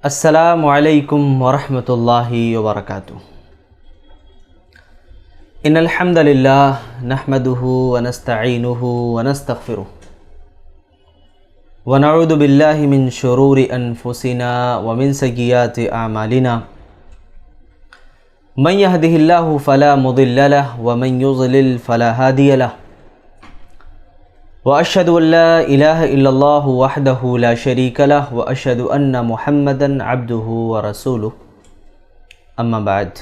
السلام علیکم ورحمۃ اللہ وبرکاتہ۔ ان الحمد للہ نحمده ونستعینه ونستغفره ونعوذ باللہ من شرور انفسنا ومن سیئات اعمالنا من يهده اللہ فلا مضل له ومن يضلل فلا هادی له واشهد ان لا الہ الا اللہ وحدہ لا شریک له واشهد ان محمدا عبدہ ورسولہ اما بعد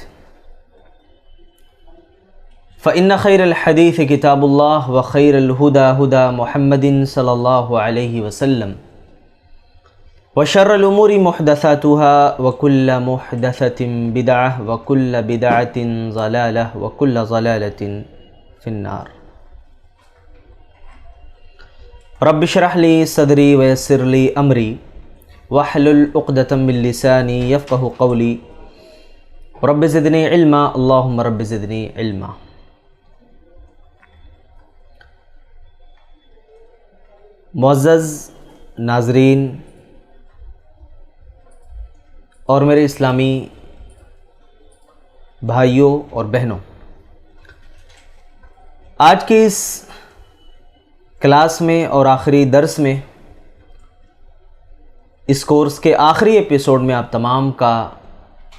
فإن خیر الحدیث کتاب اللہ وخیر الہدى ہدى محمد صلی اللہ علیہ وسلم وشر الامور محدثاتها وكل محدثة بدعة وكل بدعة ضلالة وكل ضلالة في النار۔ رب اشرح لي صدری ویسر لی امری واحلل عقدۃ من لسانی یفقہوا قولی رب زدنی علما اللہم رب زدنی علما۔ معزز ناظرین اور میرے اسلامی بھائیوں اور بہنوں، آج کی اس کلاس میں اور آخری درس میں، اس کورس کے آخری ایپیسوڈ میں آپ تمام کا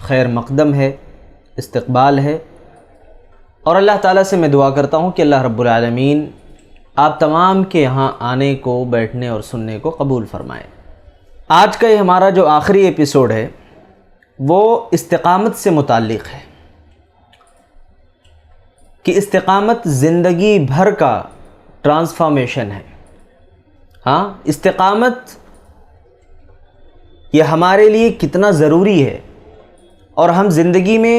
خیر مقدم ہے، استقبال ہے، اور اللہ تعالیٰ سے میں دعا کرتا ہوں کہ اللہ رب العالمین آپ تمام کے یہاں آنے کو، بیٹھنے اور سننے کو قبول فرمائے۔ آج کا یہ ہمارا جو آخری ایپیسوڈ ہے وہ استقامت سے متعلق ہے کہ استقامت زندگی بھر کا ٹرانسفارمیشن ہے۔ استقامت یہ ہمارے لیے کتنا ضروری ہے، اور ہم زندگی میں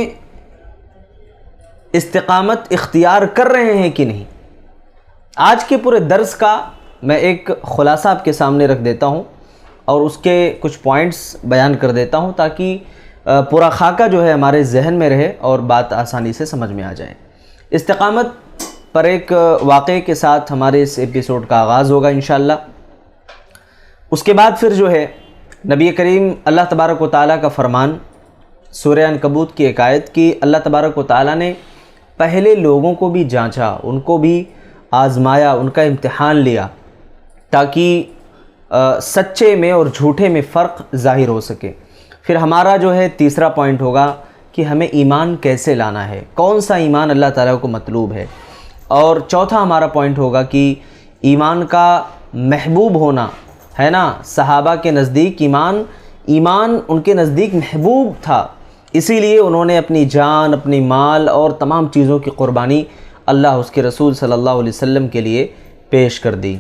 استقامت اختیار کر رہے ہیں کہ نہیں۔ آج کے پورے درس کا میں ایک خلاصہ آپ کے سامنے رکھ دیتا ہوں اور اس کے کچھ پوائنٹس بیان کر دیتا ہوں تاکہ پورا خاکہ جو ہے ہمارے ذہن میں رہے اور بات آسانی سے سمجھ میں آ جائے۔ استقامت پر ایک واقعے کے ساتھ ہمارے اس ایپیسوڈ کا آغاز ہوگا انشاءاللہ۔ اس کے بعد پھر جو ہے نبی کریم اللہ تبارک و تعالیٰ کا فرمان، سورہ عنکبوت کی ایک آیت کی اللہ تبارک و تعالیٰ نے پہلے لوگوں کو بھی جانچا، ان کو بھی آزمایا، ان کا امتحان لیا تاکہ سچے میں اور جھوٹے میں فرق ظاہر ہو سکے۔ پھر ہمارا جو ہے تیسرا پوائنٹ ہوگا کہ ہمیں ایمان کیسے لانا ہے، کون سا ایمان اللہ تعالیٰ کو مطلوب ہے، اور چوتھا ہمارا پوائنٹ ہوگا کہ ایمان کا محبوب ہونا ہے نا۔ صحابہ کے نزدیک ایمان ان کے نزدیک محبوب تھا، اسی لیے انہوں نے اپنی جان، اپنی مال اور تمام چیزوں کی قربانی اللہ اس کے رسول صلی اللہ علیہ وسلم کے لیے پیش کر دی۔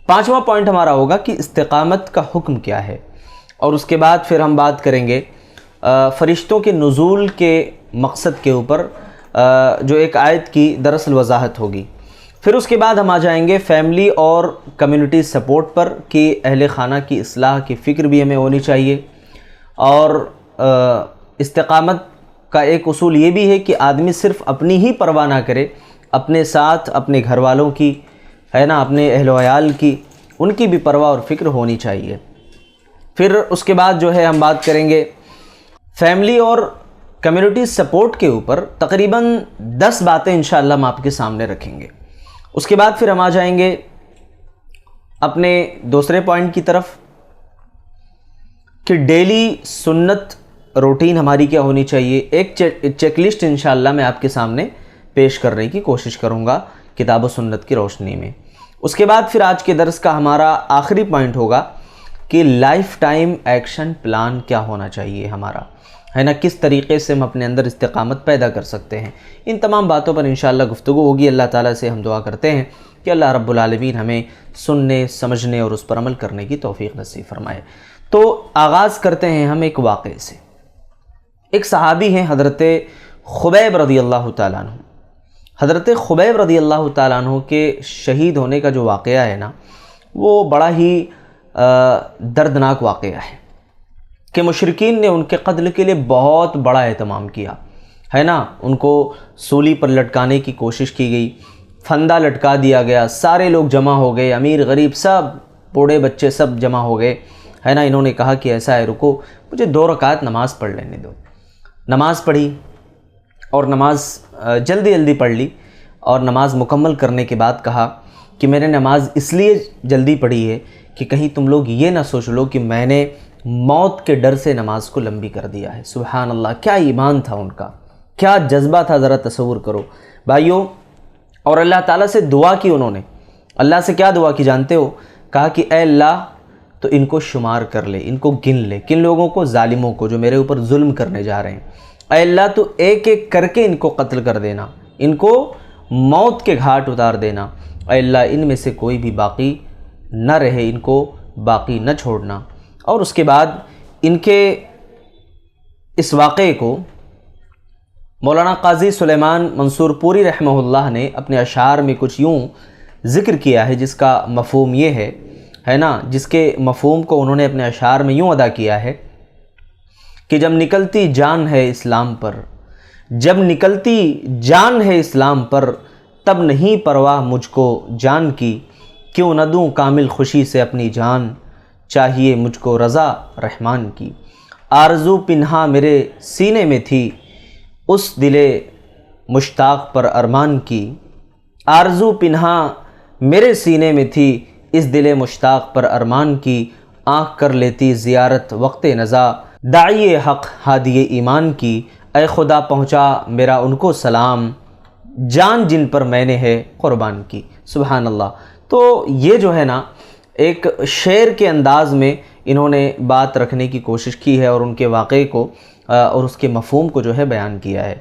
پانچواں پوائنٹ ہمارا ہوگا کہ استقامت کا حکم کیا ہے، اور اس کے بعد پھر ہم بات کریں گے فرشتوں کے نزول کے مقصد کے اوپر، جو ایک آیت کی دراصل وضاحت ہوگی۔ پھر اس کے بعد ہم آ جائیں گے فیملی اور کمیونٹی سپورٹ پر کہ اہل خانہ کی اصلاح کی فکر بھی ہمیں ہونی چاہیے، اور استقامت کا ایک اصول یہ بھی ہے کہ آدمی صرف اپنی ہی پرواہ نہ کرے، اپنے ساتھ اپنے گھر والوں کی ہے نا، اپنے اہل و عیال کی، ان کی بھی پرواہ اور فکر ہونی چاہیے۔ پھر اس کے بعد جو ہے ہم بات کریں گے فیملی اور کمیونٹی سپورٹ کے اوپر، تقریباً 10 باتیں انشاءاللہ ہم آپ کے سامنے رکھیں گے۔ اس کے بعد پھر ہم آ جائیں گے اپنے دوسرے پوائنٹ کی طرف کہ ڈیلی سنت روٹین ہماری کیا ہونی چاہیے۔ ایک چیک لسٹ انشاءاللہ میں آپ کے سامنے پیش کرنے کی کوشش کروں گا کتاب و سنت کی روشنی میں۔ اس کے بعد پھر آج کے درس کا ہمارا آخری پوائنٹ ہوگا کہ لائف ٹائم ایکشن پلان کیا ہونا چاہیے ہمارا، ہے نا، کس طریقے سے ہم اپنے اندر استقامت پیدا کر سکتے ہیں۔ ان تمام باتوں پر انشاءاللہ گفتگو ہوگی۔ اللہ تعالیٰ سے ہم دعا کرتے ہیں کہ اللہ رب العالمین ہمیں سننے، سمجھنے اور اس پر عمل کرنے کی توفیق نصیب فرمائے۔ تو آغاز کرتے ہیں ہم ایک واقعے سے۔ ایک صحابی ہیں حضرت خبیب رضی اللہ تعالیٰ عنہ۔ حضرت خبیب رضی اللہ تعالیٰ عنہ کے شہید ہونے کا جو واقعہ ہے نا، وہ بڑا ہی دردناک واقعہ ہے کہ مشرکین نے ان کے قتل کے لیے بہت بڑا اہتمام کیا، ہے نا۔ ان کو سولی پر لٹکانے کی کوشش کی گئی، پھندا لٹکا دیا گیا، سارے لوگ جمع ہو گئے، امیر غریب سب، بوڑھے بچے سب جمع ہو گئے، ہے نا، انہوں نے کہا کہ ایسا ہے رکو مجھے 2 رکعت نماز پڑھ لینے دو۔ نماز پڑھی اور نماز جلدی جلدی پڑھ لی، اور نماز مکمل کرنے کے بعد کہا کہ میں نے نماز اس لیے جلدی پڑھی ہے کہ کہیں تم لوگ یہ نہ سوچ لو کہ میں نے موت کے ڈر سے نماز کو لمبی کر دیا ہے۔ سبحان اللہ، کیا ایمان تھا ان کا، کیا جذبہ تھا، ذرا تصور کرو بھائیوں۔ اور اللہ تعالیٰ سے دعا کی انہوں نے، اللہ سے کیا دعا کی جانتے ہو؟ کہا کہ اے اللہ تو ان کو شمار کر لے، ان کو گن لے، کن لوگوں کو؟ ظالموں کو، جو میرے اوپر ظلم کرنے جا رہے ہیں۔ اے اللہ تو ایک ایک کر کے ان کو قتل کر دینا، ان کو موت کے گھاٹ اتار دینا۔ اے اللہ ان میں سے کوئی بھی باقی نہ رہے، ان کو باقی نہ چھوڑنا۔ اور اس کے بعد ان کے اس واقعے کو مولانا قاضی سلیمان منصور پوری رحمہ اللہ نے اپنے اشعار میں کچھ یوں ذکر کیا ہے، جس کا مفہوم یہ ہے نا، جس کے مفہوم کو انہوں نے اپنے اشعار میں یوں ادا کیا ہے کہ جب نکلتی جان ہے اسلام پر، جب نکلتی جان ہے اسلام پر، تب نہیں پرواہ مجھ کو جان کی، کیوں نہ دوں کامل خوشی سے اپنی جان، چاہیے مجھ کو رضا رحمان کی۔ آرزو پنہا میرے سینے میں تھی، اس دل مشتاق پر ارمان کی، آرزو پنہا میرے سینے میں تھی، اس دل مشتاق پر ارمان کی، آنکھ کر لیتی زیارت وقت نزا، داعی حق ہادی ایمان کی، اے خدا پہنچا میرا ان کو سلام، جان جن پر میں نے ہے قربان کی۔ سبحان اللہ۔ تو یہ جو ہے نا ایک شعر کے انداز میں انہوں نے بات رکھنے کی کوشش کی ہے، اور ان کے واقعے کو اور اس کے مفہوم کو جو ہے بیان کیا ہے۔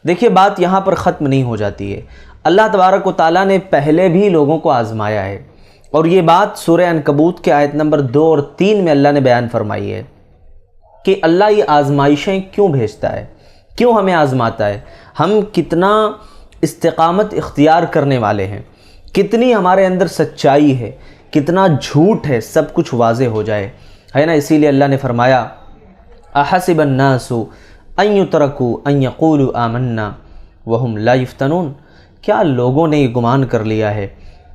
دیکھیے بات یہاں پر ختم نہیں ہو جاتی ہے، اللہ تبارک و تعالیٰ نے پہلے بھی لوگوں کو آزمایا ہے، اور یہ بات سورہ عنکبوت کے آیت نمبر 2 اور 3 میں اللہ نے بیان فرمائی ہے کہ اللہ یہ آزمائشیں کیوں بھیجتا ہے، کیوں ہمیں آزماتا ہے، ہم کتنا استقامت اختیار کرنے والے ہیں، کتنی ہمارے اندر سچائی ہے، کتنا جھوٹ ہے، سب کچھ واضح ہو جائے، ہے نا۔ اسی لیے اللہ نے فرمایا احسب الناس ان یترکوا ان یقولوا آمنا وہم لا یفتنون، کیا لوگوں نے یہ گمان کر لیا ہے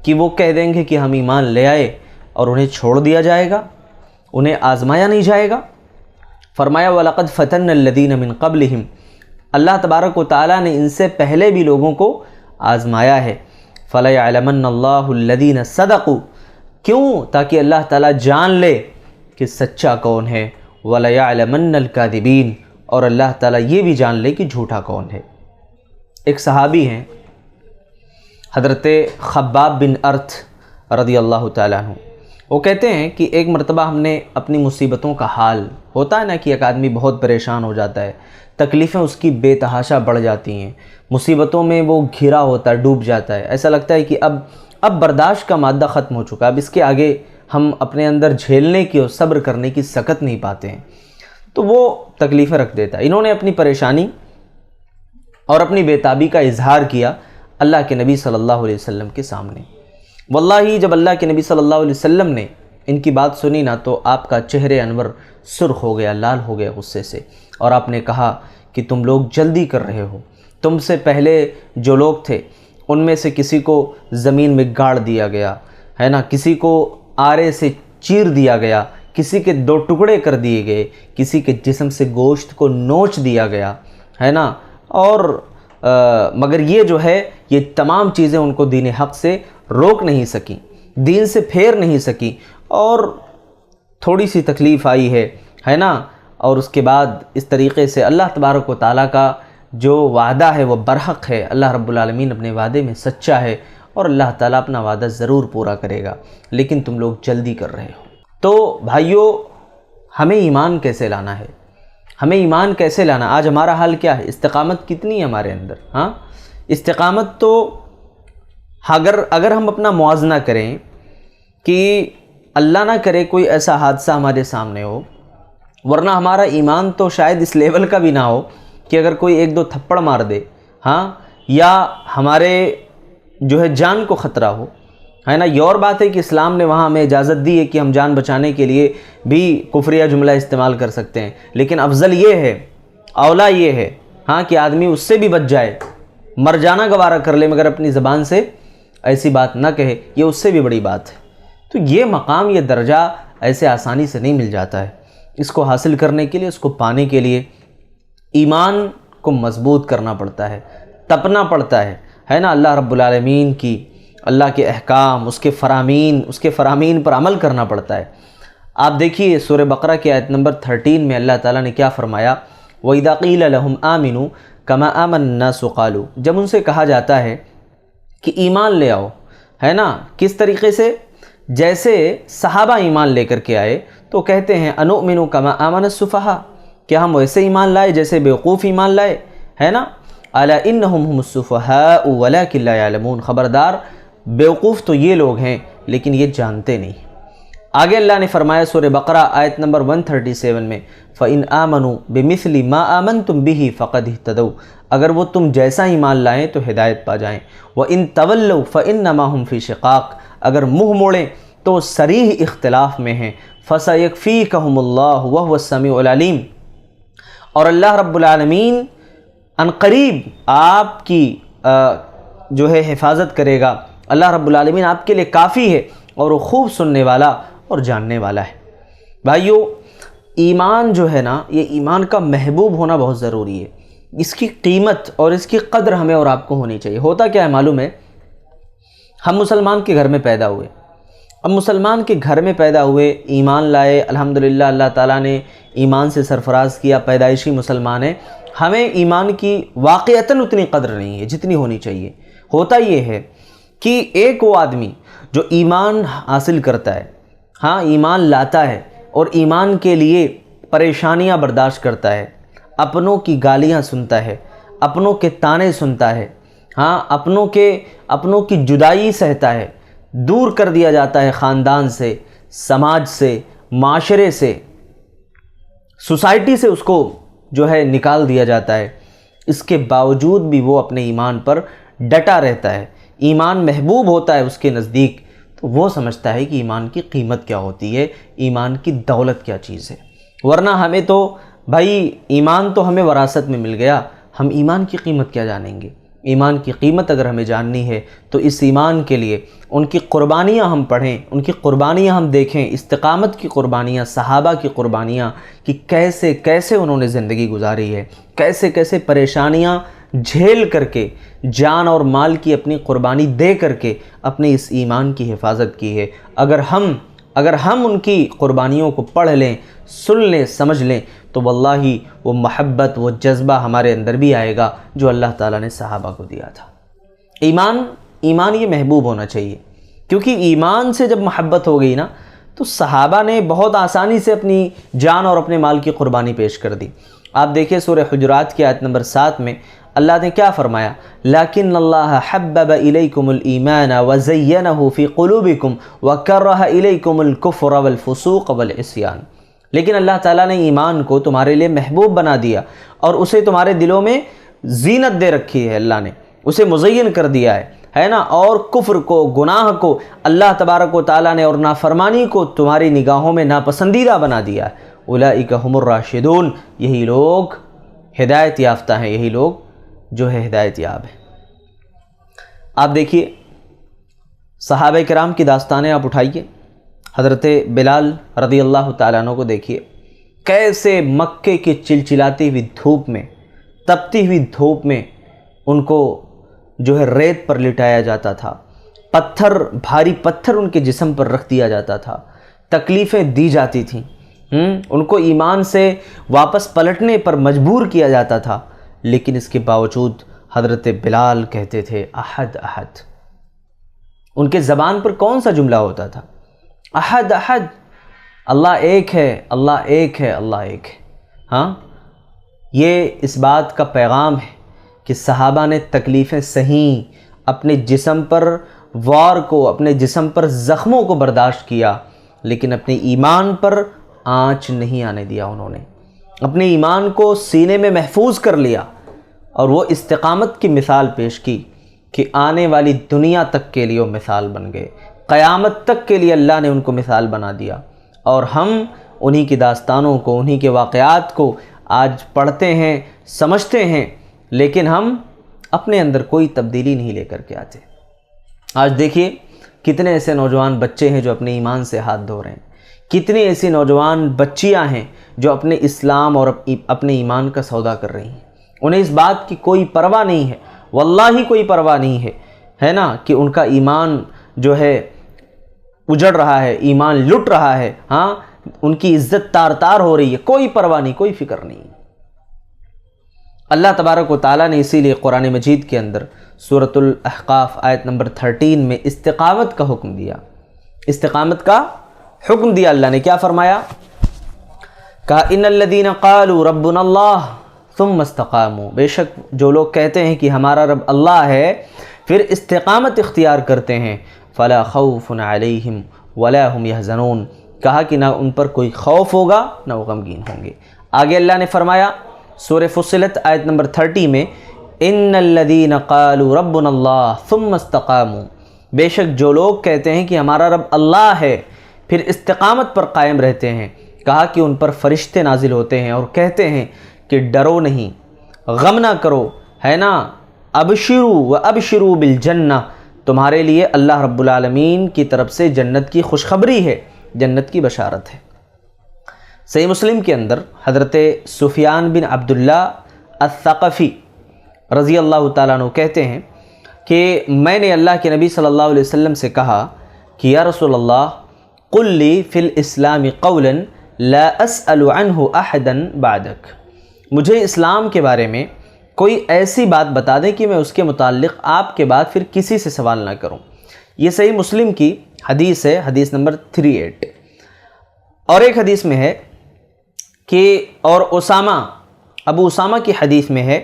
کہ وہ کہہ دیں گے کہ ہم ایمان لے آئے اور انہیں چھوڑ دیا جائے گا، انہیں آزمایا نہیں جائے گا؟ فرمایا وَلَقَدْ فَتَنَّ الَّذِينَ مِن قَبْلِهِمْ، اللہ تبارک و تعالیٰ نے ان سے پہلے بھی لوگوں کو آزمایا ہے۔ فَلَيَعْلَمَنَّ اللَّهُ الَّذِينَ صَدَقُوا، کیوں؟ تاکہ اللہ تعالیٰ جان لے کہ سچا کون ہے، وَلَيَعْلَمَنَّ الْكَاذِبِينَ، اور اللہ تعالیٰ یہ بھی جان لے کہ جھوٹا کون ہے۔ ایک صحابی ہیں حضرت خباب بن ارت رضی اللہ تعالیٰ عنہ، وہ کہتے ہیں کہ ایک مرتبہ ہم نے اپنی مصیبتوں کا حال، ہوتا ہے نا کہ ایک آدمی بہت پریشان ہو جاتا ہے، تکلیفیں اس کی بے تحاشا بڑھ جاتی ہیں، مصیبتوں میں وہ گھرا ہوتا ہے، ڈوب جاتا ہے، ایسا لگتا ہے کہ اب برداشت کا مادہ ختم ہو چکا، اب اس کے آگے ہم اپنے اندر جھیلنے کی اور صبر کرنے کی سکت نہیں پاتے ہیں، تو وہ تکلیفیں رکھ دیتا ہے۔ انہوں نے اپنی پریشانی اور اپنی بے تابی کا اظہار کیا اللہ کے نبی صلی اللہ علیہ وسلم کے سامنے۔ واللہ جب اللہ کے نبی صلی اللہ علیہ وسلم نے ان کی بات سنی نا، تو آپ کا چہرے انور سرخ ہو گیا، لال ہو گیا غصے سے، اور آپ نے کہا کہ تم لوگ جلدی کر رہے ہو، تم سے پہلے جو لوگ تھے ان میں سے کسی کو زمین میں گاڑ دیا گیا ہے نا، کسی کو آرے سے چیر دیا گیا، کسی کے 2 ٹکڑے کر دیے گئے، کسی کے جسم سے گوشت کو نوچ دیا گیا ہے نا، اور مگر یہ جو ہے یہ تمام چیزیں ان کو دین حق سے روک نہیں سکیں، دین سے پھیر نہیں سکیں، اور تھوڑی سی تکلیف آئی ہے نا، اور اس کے بعد اس طریقے سے اللہ تبارک و تعالیٰ کا جو وعدہ ہے وہ برحق ہے، اللہ رب العالمین اپنے وعدے میں سچا ہے، اور اللہ تعالیٰ اپنا وعدہ ضرور پورا کرے گا، لیکن تم لوگ جلدی کر رہے ہو۔ تو بھائیو، ہمیں ایمان کیسے لانا ہے، ہمیں ایمان کیسے لانا؟ آج ہمارا حال کیا ہے؟ استقامت کتنی ہے ہمارے اندر؟ ہاں، استقامت تو اگر ہم اپنا موازنہ کریں کہ اللہ نہ کرے کوئی ایسا حادثہ ہمارے سامنے ہو، ورنہ ہمارا ایمان تو شاید اس لیول کا بھی نہ ہو کہ اگر کوئی 1-2 تھپڑ مار دے، ہاں، یا ہمارے جو ہے جان کو خطرہ ہو، ہے نا۔ یہ اور بات ہے کہ اسلام نے وہاں ہمیں اجازت دی ہے کہ ہم جان بچانے کے لیے بھی کفریہ جملہ استعمال کر سکتے ہیں، لیکن افضل یہ ہے، اولا یہ ہے ہاں کہ آدمی اس سے بھی بچ جائے، مر جانا گوارہ کر لے مگر اپنی زبان سے ایسی بات نہ کہے، یہ اس سے بھی بڑی بات ہے۔ تو یہ مقام، یہ درجہ ایسے آسانی سے نہیں مل جاتا ہے۔ اس کو حاصل کرنے کے لیے، اس کو پانے کے لیے ایمان کو مضبوط کرنا پڑتا ہے، تپنا پڑتا ہے نا، اللہ رب العالمین کی، اللہ کے احکام، اس کے فرامین پر عمل کرنا پڑتا ہے۔ آپ دیکھیے سورہ بقرہ کی آیت نمبر 13 میں اللہ تعالیٰ نے کیا فرمایا، وَإِذَا قِيلَ لَهُمْ آمِنُوا كَمَا آمَنَ النَّاسُ قَالُوا، جب ان سے کہا جاتا ہے کہ ایمان لے آؤ، ہے نا، کس طریقے سے؟ جیسے صحابہ ایمان لے کر کے آئے تو کہتے ہیں أَنُؤْمِنُ كَمَا آمَنَ السُّفَهَاءُ، کہ ہم ویسے ایمان لائے جیسے بیوقوف ایمان لائے، ہے نا، أَلَا إِنَّهُمْ هُمُ السُّفَهَاءُ وَلَكِنْ لَا يَعْلَمُونَ، خبردار بیوقوف تو یہ لوگ ہیں لیکن یہ جانتے نہیں۔ آگے اللہ نے فرمایا سورہ بقرہ آیت نمبر 137 میں، فَإِنْ آمَنُوا بِمِثْلِ مَا آمَنْتُمْ بِهِ فَقَدِ اهْتَدَوْا، اگر وہ تم جیسا ایمان لائیں تو ہدایت پا جائیں، وَإِنْ تَوَلَّوْا فَإِنَّمَا هُمْ فِي شِقَاقٍ، اگر منہ موڑیں تو صریح اختلاف میں ہیں، فَسَيَكْفِيكَهُمُ اللَّهُ وَهُوَ السَّمِيعُ الْعَلِيمُ، اور اللہ رب العالمین عنقریب آپ کی جو ہے حفاظت کرے گا، اللہ رب العالمین آپ کے لیے کافی ہے اور وہ خوب سننے والا اور جاننے والا ہے۔ بھائیو، ایمان جو ہے نا، یہ ایمان کا محبوب ہونا بہت ضروری ہے، اس کی قیمت اور اس کی قدر ہمیں اور آپ کو ہونی چاہیے۔ ہوتا کیا ہے معلوم ہے، ہم مسلمان کے گھر میں پیدا ہوئے، اب مسلمان کے گھر میں پیدا ہوئے، ایمان لائے، الحمدللہ اللہ تعالیٰ نے ایمان سے سرفراز کیا، پیدائشی مسلمان ہیں، ہمیں ایمان کی واقعتاً اتنی قدر نہیں ہے جتنی ہونی چاہیے۔ ہوتا یہ ہے کہ ایک وہ آدمی جو ایمان حاصل کرتا ہے، ہاں ایمان لاتا ہے اور ایمان کے لیے پریشانیاں برداشت کرتا ہے، اپنوں کی گالیاں سنتا ہے، اپنوں کے طعنے سنتا ہے، ہاں اپنوں کی جدائی سہتا ہے، دور کر دیا جاتا ہے خاندان سے، سماج سے، معاشرے سے، سوسائٹی سے اس کو جو ہے نکال دیا جاتا ہے، اس کے باوجود بھی وہ اپنے ایمان پر ڈٹا رہتا ہے، ایمان محبوب ہوتا ہے اس کے نزدیک، تو وہ سمجھتا ہے کہ ایمان کی قیمت کیا ہوتی ہے، ایمان کی دولت کیا چیز ہے۔ ورنہ ہمیں تو بھائی ایمان تو ہمیں وراثت میں مل گیا، ہم ایمان کی قیمت کیا جانیں گے؟ ایمان کی قیمت اگر ہمیں جاننی ہے تو اس ایمان کے لیے ان کی قربانیاں ہم پڑھیں، ان کی قربانیاں ہم دیکھیں، استقامت کی قربانیاں، صحابہ کی قربانیاں، کہ کیسے کیسے انہوں نے زندگی گزاری ہے، کیسے کیسے پریشانیاں جھیل کر کے، جان اور مال کی اپنی قربانی دے کر کے اپنے اس ایمان کی حفاظت کی ہے۔ اگر ہم ان کی قربانیوں کو پڑھ لیں، سن لیں، سمجھ لیں تو واللہ وہ محبت، وہ جذبہ ہمارے اندر بھی آئے گا جو اللہ تعالیٰ نے صحابہ کو دیا تھا۔ ایمان یہ محبوب ہونا چاہیے، کیونکہ ایمان سے جب محبت ہو گئی نا تو صحابہ نے بہت آسانی سے اپنی جان اور اپنے مال کی قربانی پیش کر دی۔ آپ دیکھیں سورہ حجرات کی آیت نمبر 7 میں اللہ نے کیا فرمایا، لیکن اللہ حبب الیکم الایمان وزینہ فی قلوبکم وکرہ الیکم الکفر والفسوق والعصیان، لیکن اللہ تعالیٰ نے ایمان کو تمہارے لیے محبوب بنا دیا اور اسے تمہارے دلوں میں زینت دے رکھی ہے، اللہ نے اسے مزین کر دیا ہے نا، اور کفر کو، گناہ کو، اللہ تبارک و تعالیٰ نے اور نافرمانی کو تمہاری نگاہوں میں ناپسندیدہ بنا دیا ہے۔ اولئک هم الراشدون، یہی لوگ ہدایت یافتہ ہیں، یہی لوگ جو ہے ہدایت یاب ہیں۔ آپ دیکھیے صحابہ کرام کی داستانیں آپ اٹھائیے، حضرت بلال رضی اللہ تعالیٰ عنہ کو دیکھیے، کیسے مکے کی چلچلاتی ہوئی دھوپ میں، تپتی ہوئی دھوپ میں ان کو جو ہے ریت پر لٹایا جاتا تھا، بھاری پتھر ان کے جسم پر رکھ دیا جاتا تھا، تکلیفیں دی جاتی تھیں، ان کو ایمان سے واپس پلٹنے پر مجبور کیا جاتا تھا، لیکن اس کے باوجود حضرت بلال کہتے تھے احد احد۔ ان کے زبان پر کون سا جملہ ہوتا تھا؟ احد احد، اللہ ایک ہے، اللہ ایک ہے، اللہ ایک ہے۔ ہاں، یہ اس بات کا پیغام ہے کہ صحابہ نے تکلیفیں سہیں، اپنے جسم پر وار کو، اپنے جسم پر زخموں کو برداشت کیا، لیکن اپنے ایمان پر آنچ نہیں آنے دیا، انہوں نے اپنے ایمان کو سینے میں محفوظ کر لیا اور وہ استقامت کی مثال پیش کی کہ آنے والی دنیا تک کے لیے وہ مثال بن گئے، قیامت تک کے لیے اللہ نے ان کو مثال بنا دیا۔ اور ہم انہی کی داستانوں کو، انہی کے واقعات کو آج پڑھتے ہیں، سمجھتے ہیں، لیکن ہم اپنے اندر کوئی تبدیلی نہیں لے کر کے آتے۔ آج دیکھیے کتنے ایسے نوجوان بچے ہیں جو اپنے ایمان سے ہاتھ دھو رہے ہیں، کتنی ایسی نوجوان بچیاں ہیں جو اپنے اسلام اور اپنے ایمان کا سودا کر رہی ہیں، انہیں اس بات کی کوئی پرواہ نہیں ہے، واللہ کوئی پرواہ نہیں ہے نا، کہ ان کا ایمان جو ہے اجڑ رہا ہے، ایمان لٹ رہا ہے، ہاں ان کی عزت تار تار ہو رہی ہے، کوئی پرواہ نہیں، کوئی فکر نہیں۔ اللہ تبارک و تعالیٰ نے اسی لیے قرآن مجید کے اندر سورۃ الاحقاف آیت نمبر 13 میں استقامت کا حکم دیا، استقامت کا حکم دیا۔ اللہ نے کیا فرمایا؟ کہا ان الذین قالوا ربنا اللہ ثم استقاموا، بے شک جو لوگ کہتے ہیں کہ ہمارا رب اللہ ہے پھر استقامت اختیار کرتے ہیں، فلا خوف علیہم ولا هم يحزنون، کہا کہ نہ ان پر کوئی خوف ہوگا نہ وہ غمگین ہوں گے۔ آگے اللہ نے فرمایا سورہ فصلت آیت نمبر 30 میں ان الذین قالوا ربنا اللہ ثم استقاموا، بے شک جو لوگ کہتے ہیں کہ ہمارا رب اللہ ہے پھر استقامت پر قائم رہتے ہیں، کہا کہ ان پر فرشتے نازل ہوتے ہیں اور کہتے ہیں کہ ڈرو نہیں، غم نہ کرو، ہے نا، ابشروا وابشروا بالجنہ، تمہارے لیے اللہ رب العالمین کی طرف سے جنت کی خوشخبری ہے، جنت کی بشارت ہے۔ صحیح مسلم کے اندر حضرت سفیان بن عبداللہ الثقفی رضی اللہ تعالیٰ عنہ کہتے ہیں کہ میں نے اللہ کے نبی صلی اللہ علیہ وسلم سے کہا کہ یا رسول اللہ قل لی فی الاسلام قولا لا اسأل عنہ احدا بعدک، مجھے اسلام کے بارے میں کوئی ایسی بات بتا دیں کہ میں اس کے متعلق آپ کے بعد پھر کسی سے سوال نہ کروں۔ یہ صحیح مسلم کی حدیث ہے، حدیث نمبر 38۔ اور ایک حدیث میں ہے کہ اور ابو اسامہ کی حدیث میں ہے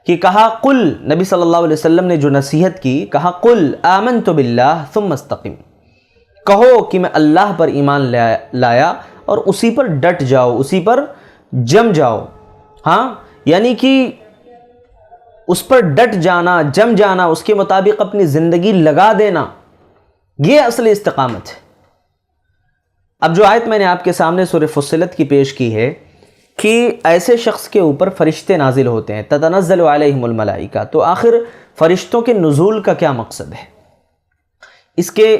کہ کہا قل، نبی صلی اللہ علیہ وسلم نے جو نصیحت کی، کہا قل آمنت باللہ ثم استقم، کہو کہ میں اللہ پر ایمان لایا اور اسی پر ڈٹ جاؤ، اسی پر جم جاؤ، ہاں یعنی کہ اس پر ڈٹ جانا، جم جانا، اس کے مطابق اپنی زندگی لگا دینا، یہ اصل استقامت ہے۔ اب جو آیت میں نے آپ کے سامنے سورہ فصلت کی پیش کی ہے کہ ایسے شخص کے اوپر فرشتے نازل ہوتے ہیں، تتنزل علیہم الملائکہ، تو آخر فرشتوں کے نزول کا کیا مقصد ہے؟ اس کے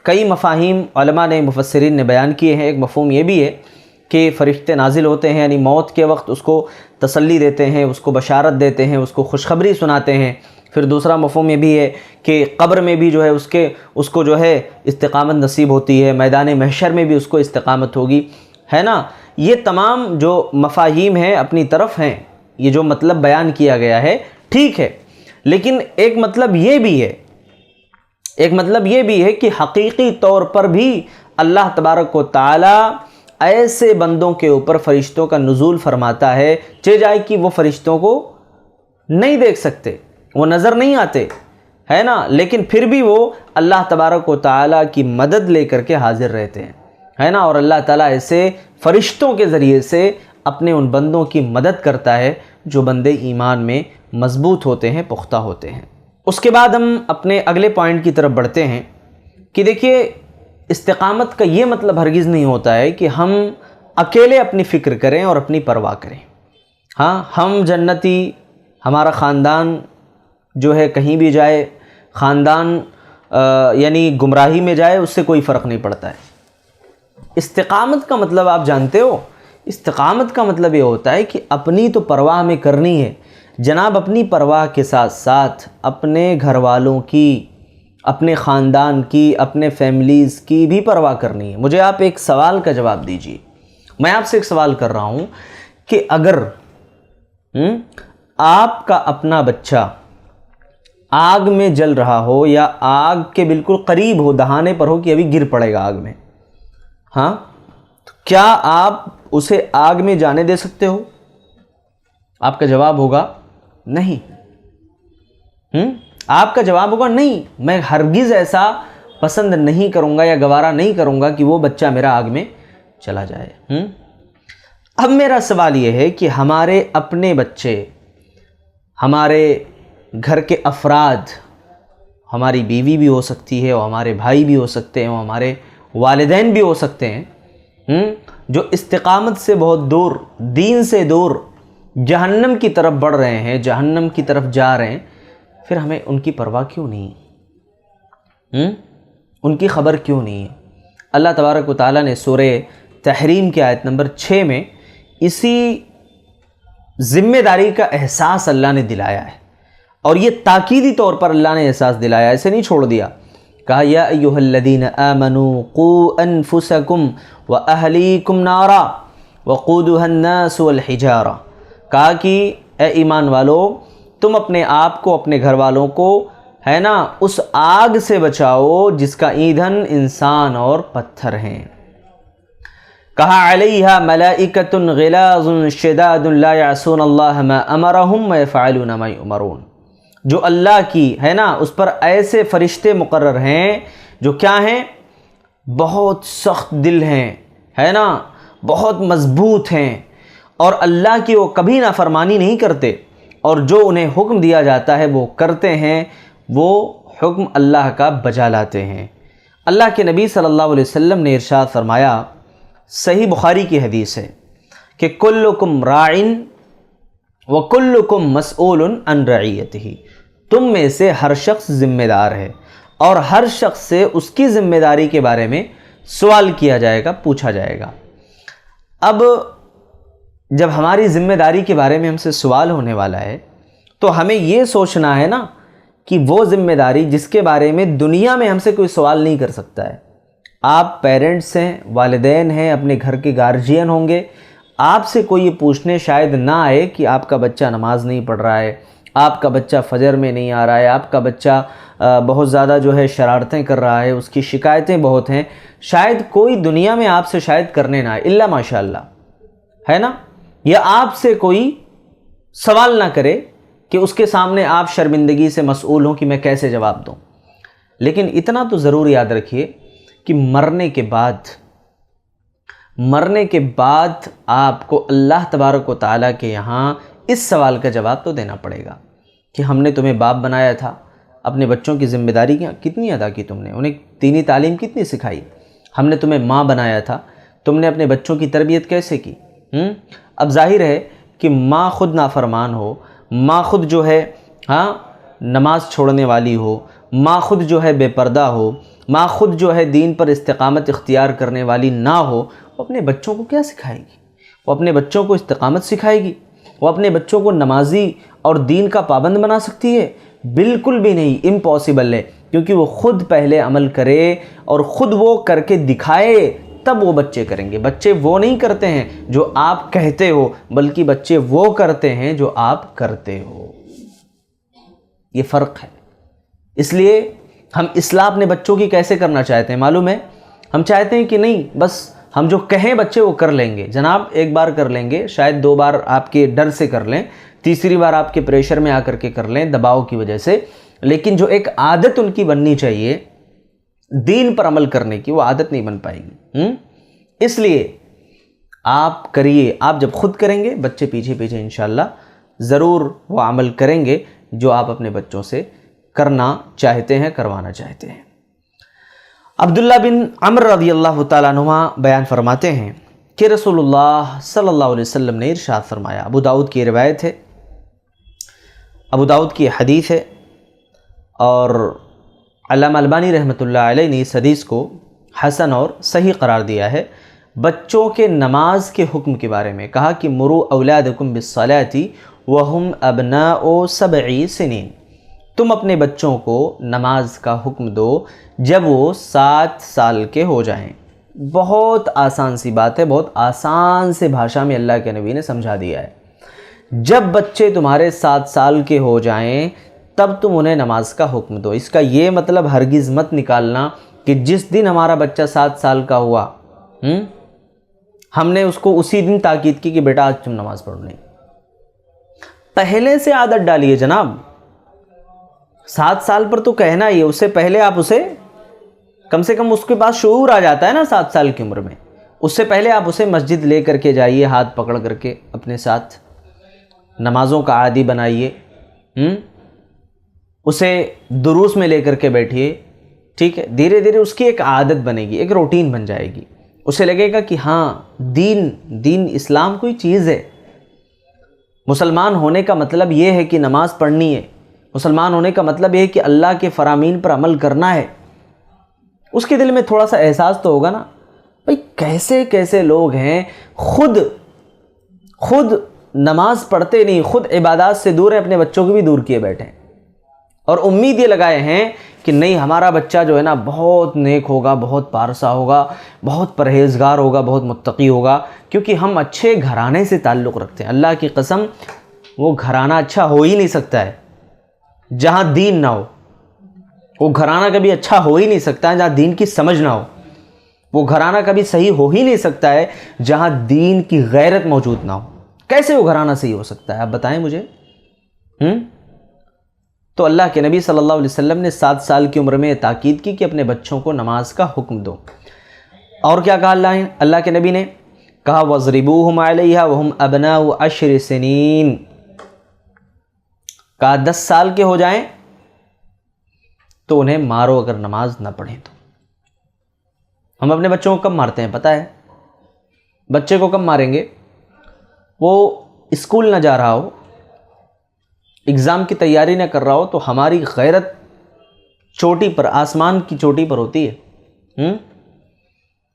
کئی مفاہیم علماء نے، مفسرین نے بیان کیے ہیں۔ ایک مفہوم یہ بھی ہے کہ فرشتے نازل ہوتے ہیں یعنی موت کے وقت اس کو تسلی دیتے ہیں، اس کو بشارت دیتے ہیں، اس کو خوشخبری سناتے ہیں۔ پھر دوسرا مفہوم یہ بھی ہے کہ قبر میں بھی جو ہے اس کو جو ہے استقامت نصیب ہوتی ہے، میدان محشر میں بھی اس کو استقامت ہوگی، ہے نا۔ یہ تمام جو مفاہیم ہیں اپنی طرف ہیں، یہ جو مطلب بیان کیا گیا ہے ٹھیک ہے، لیکن ایک مطلب یہ بھی ہے کہ حقیقی طور پر بھی اللہ تبارک و تعالی ایسے بندوں کے اوپر فرشتوں کا نزول فرماتا ہے، چہ جائے کہ وہ فرشتوں کو نہیں دیکھ سکتے، وہ نظر نہیں آتے، ہے نا، لیکن پھر بھی وہ اللہ تبارک و تعالی کی مدد لے کر کے حاضر رہتے ہیں، ہے نا، اور اللہ تعالیٰ ایسے فرشتوں کے ذریعے سے اپنے ان بندوں کی مدد کرتا ہے جو بندے ایمان میں مضبوط ہوتے ہیں، پختہ ہوتے ہیں۔ اس کے بعد ہم اپنے اگلے پوائنٹ کی طرف بڑھتے ہیں کہ دیکھیے استقامت کا یہ مطلب ہرگز نہیں ہوتا ہے کہ ہم اکیلے اپنی فکر کریں اور اپنی پرواہ کریں، ہاں ہم جنتی، ہمارا خاندان جو ہے کہیں بھی جائے، خاندان یعنی گمراہی میں جائے، اس سے کوئی فرق نہیں پڑتا ہے۔ استقامت کا مطلب آپ جانتے ہو، استقامت کا مطلب یہ ہوتا ہے کہ اپنی تو پرواہ ہمیں کرنی ہے جناب، اپنی پرواہ کے ساتھ ساتھ اپنے گھر والوں کی، اپنے خاندان کی، اپنے فیملیز کی بھی پرواہ کرنی ہے۔ مجھے آپ ایک سوال کا جواب دیجیے، میں آپ سے ایک سوال کر رہا ہوں کہ اگر آپ کا اپنا بچہ آگ میں جل رہا ہو یا آگ کے بالکل قریب ہو، دہانے پر ہو کہ ابھی گر پڑے گا آگ میں، ہاں تو کیا آپ اسے آگ میں جانے دے سکتے ہو؟ آپ کا جواب ہوگا نہیں۔ آپ کا جواب ہوگا نہیں، میں ہرگز ایسا پسند نہیں کروں گا یا گوارا نہیں کروں گا کہ وہ بچہ میرا آگ میں چلا جائے۔ اب میرا سوال یہ ہے کہ ہمارے اپنے بچے، ہمارے گھر کے افراد، ہماری بیوی بھی ہو سکتی ہے، اور ہمارے بھائی بھی ہو سکتے ہیں، اور ہمارے والدین بھی ہو سکتے ہیں، جو استقامت سے بہت دور، دین سے دور، جہنم کی طرف بڑھ رہے ہیں، جہنم کی طرف جا رہے ہیں، پھر ہمیں ان کی پرواہ کیوں نہیں ہے؟ ان کی خبر کیوں نہیں ہے؟ اللہ تبارک و تعالیٰ نے سورہ تحریم کی آیت نمبر 6 میں اسی ذمہ داری کا احساس اللہ نے دلایا ہے، اور یہ تاکیدی طور پر اللہ نے احساس دلایا، اسے نہیں چھوڑ دیا۔ کہا یا ایھا الذین آمنوا قوا انفسکم واہلیکم نارا وقودھا الناس والحجارہ، کہا کہ اے ایمان والو تم اپنے آپ کو، اپنے گھر والوں کو ہے نا اس آگ سے بچاؤ جس کا ایندھن انسان اور پتھر ہیں۔ کہا علیہا ملائکۃ غلاظ شداد لا یعصون اللہ ما امرہم ویفعلون ما یؤمرون، جو اللہ کی ہے نا اس پر ایسے فرشتے مقرر ہیں جو کیا ہیں، بہت سخت دل ہیں، ہے نا بہت مضبوط ہیں، اور اللہ کی وہ کبھی نافرمانی نہیں کرتے، اور جو انہیں حکم دیا جاتا ہے وہ کرتے ہیں، وہ حکم اللہ کا بجا لاتے ہیں۔ اللہ کے نبی صلی اللہ علیہ وسلم نے ارشاد فرمایا، صحیح بخاری کی حدیث ہے کہ کلکم راعٍ وکلکم مسئول عن رعیتہ، تم میں سے ہر شخص ذمہ دار ہے اور ہر شخص سے اس کی ذمہ داری کے بارے میں سوال کیا جائے گا، پوچھا جائے گا۔ اب جب ہماری ذمہ داری کے بارے میں ہم سے سوال ہونے والا ہے تو ہمیں یہ سوچنا ہے نا کہ وہ ذمہ داری جس کے بارے میں دنیا میں ہم سے کوئی سوال نہیں کر سکتا ہے۔ آپ پیرنٹس ہیں، والدین ہیں، اپنے گھر کے گارجین ہوں گے، آپ سے کوئی یہ پوچھنے شاید نہ آئے کہ آپ کا بچہ نماز نہیں پڑھ رہا ہے، آپ کا بچہ فجر میں نہیں آ رہا ہے، آپ کا بچہ بہت زیادہ جو ہے شرارتیں کر رہا ہے، اس کی شکایتیں بہت ہیں، شاید کوئی دنیا میں آپ سے شاید کرنے نہ آئے الا ماشاء اللہ، ہے نا، یا آپ سے کوئی سوال نہ کرے کہ اس کے سامنے آپ شرمندگی سے مسئول ہوں کہ میں کیسے جواب دوں۔ لیکن اتنا تو ضرور یاد رکھیے کہ مرنے کے بعد آپ کو اللہ تبارک و تعالیٰ کے یہاں اس سوال کا جواب تو دینا پڑے گا کہ ہم نے تمہیں باپ بنایا تھا، اپنے بچوں کی ذمہ داری کتنی ادا کی تم نے، انہیں دینی تعلیم کتنی سکھائی، ہم نے تمہیں ماں بنایا تھا، تم نے اپنے بچوں کی تربیت کیسے کی۔ اب ظاہر ہے کہ ماں خود نافرمان ہو، ماں خود جو ہے نماز چھوڑنے والی ہو، ماں خود جو ہے بے پردہ ہو، ماں خود جو ہے دین پر استقامت اختیار کرنے والی نہ ہو، وہ اپنے بچوں کو کیا سکھائے گی؟ وہ اپنے بچوں کو استقامت سکھائے گی؟ وہ اپنے بچوں کو نمازی اور دین کا پابند بنا سکتی ہے؟ بالکل بھی نہیں، امپاسبل ہے، کیونکہ وہ خود پہلے عمل کرے اور خود وہ کر کے دکھائے تب وہ بچے کریں گے۔ بچے وہ نہیں کرتے ہیں جو آپ کہتے ہو، بلکہ بچے وہ کرتے ہیں جو آپ کرتے ہو۔ یہ فرق ہے۔ اس لیے ہم اصلاح اپنے بچوں کی کیسے کرنا چاہتے ہیں معلوم ہے؟ ہم چاہتے ہیں کہ نہیں بس ہم جو کہیں بچے وہ کر لیں گے، جناب ایک بار کر لیں گے، شاید 2 بار آپ کے ڈر سے کر لیں، تیسری بار آپ کے پریشر میں آ کر کے کر لیں، دباؤ کی وجہ سے، لیکن جو ایک عادت ان کی بننی چاہیے دین پر عمل کرنے کی، وہ عادت نہیں بن پائے گی۔ اس لیے آپ کریے، آپ جب خود کریں گے بچے پیچھے پیچھے انشاءاللہ ضرور وہ عمل کریں گے جو آپ اپنے بچوں سے کرنا چاہتے ہیں، کروانا چاہتے ہیں۔ عبداللہ بن عمر رضی اللہ تعالیٰ عنہ بیان فرماتے ہیں کہ رسول اللہ صلی اللہ علیہ وسلم نے ارشاد فرمایا، ابو داؤد کی روایت ہے، ابو داؤد کی حدیث ہے، اور علامہ البانی رحمۃ اللہ علیہ نے اس حدیث کو حسن اور صحیح قرار دیا ہے۔ بچوں کے نماز کے حکم کے بارے میں کہا کہ مروا اولادکم بالصلاۃ وہم ابناء 7 سنین، تم اپنے بچوں کو نماز کا حکم دو جب وہ 7 سال کے ہو جائیں۔ بہت آسان سی بات ہے، بہت آسان سے بھاشا میں اللہ کے نبی نے سمجھا دیا ہے۔ جب بچے تمہارے 7 سال کے ہو جائیں تب تم انہیں نماز کا حکم دو۔ اس کا یہ مطلب ہرگز مت نکالنا کہ جس دن ہمارا بچہ 7 سال کا ہوا ہم نے اس کو اسی دن تاکید کی کہ بیٹا آج تم نماز پڑھو، نہیں، پہلے سے عادت ڈالیے جناب۔ 7 سال پر تو کہنا ہی ہے، اس سے پہلے آپ اسے کم سے کم اس کے پاس شعور آ جاتا ہے نا 7 سال کی عمر میں، اس سے پہلے آپ اسے مسجد لے کر کے جائیے، ہاتھ پکڑ کر کے اپنے ساتھ نمازوں کا عادی بنائیے، اسے دروس میں لے کر کے بیٹھیے، ٹھیک ہے، دھیرے دھیرے اس کی ایک عادت بنے گی، ایک روٹین بن جائے گی، اسے لگے گا کہ ہاں دین اسلام کوئی چیز ہے۔ مسلمان ہونے کا مطلب یہ ہے کہ نماز پڑھنی ہے، مسلمان ہونے کا مطلب یہ ہے کہ اللہ کے فرامین پر عمل کرنا ہے۔ اس کے دل میں تھوڑا سا احساس تو ہوگا نا، بھئی کیسے کیسے لوگ ہیں خود نماز پڑھتے نہیں، خود عبادات سے دور ہیں، اپنے بچوں کو بھی دور کیے بیٹھے ہیں، اور امید یہ لگائے ہیں کہ نہیں ہمارا بچہ جو ہے نا بہت نیک ہوگا، بہت پارسا ہوگا، بہت پرہیزگار ہوگا، بہت متقی ہوگا، کیونکہ ہم اچھے گھرانے سے تعلق رکھتے ہیں۔ اللہ کی قسم وہ گھرانہ اچھا ہو ہی نہیں سکتا ہے جہاں دین نہ ہو، وہ گھرانہ کبھی اچھا ہو ہی نہیں سکتا ہے جہاں دین کی سمجھ نہ ہو، وہ گھرانہ کبھی صحیح ہو ہی نہیں سکتا ہے جہاں دین کی غیرت موجود نہ ہو۔ کیسے وہ گھرانہ صحیح ہو سکتا ہے آپ بتائیں مجھے؟ تو اللہ کے نبی صلی اللہ علیہ وسلم نے 7 سال کی عمر میں یہ تاکید کی کہ اپنے بچوں کو نماز کا حکم دو۔ اور کیا کہا اللہ کے نبی نے؟ کہا وَاضْرِبُوهُمْ عَلَيْهَا وَهُمْ أَبْنَاءُ 10 سِنِينَ، کہا 10 سال کے ہو جائیں تو انہیں مارو اگر نماز نہ پڑھیں تو۔ ہم اپنے بچوں کو کب مارتے ہیں پتہ ہے؟ بچے کو کب ماریں گے؟ وہ اسکول نہ جا رہا ہو، اگزام کی تیاری نہ کر رہا ہو، تو ہماری غیرت چوٹی پر، آسمان کی چوٹی پر ہوتی ہے،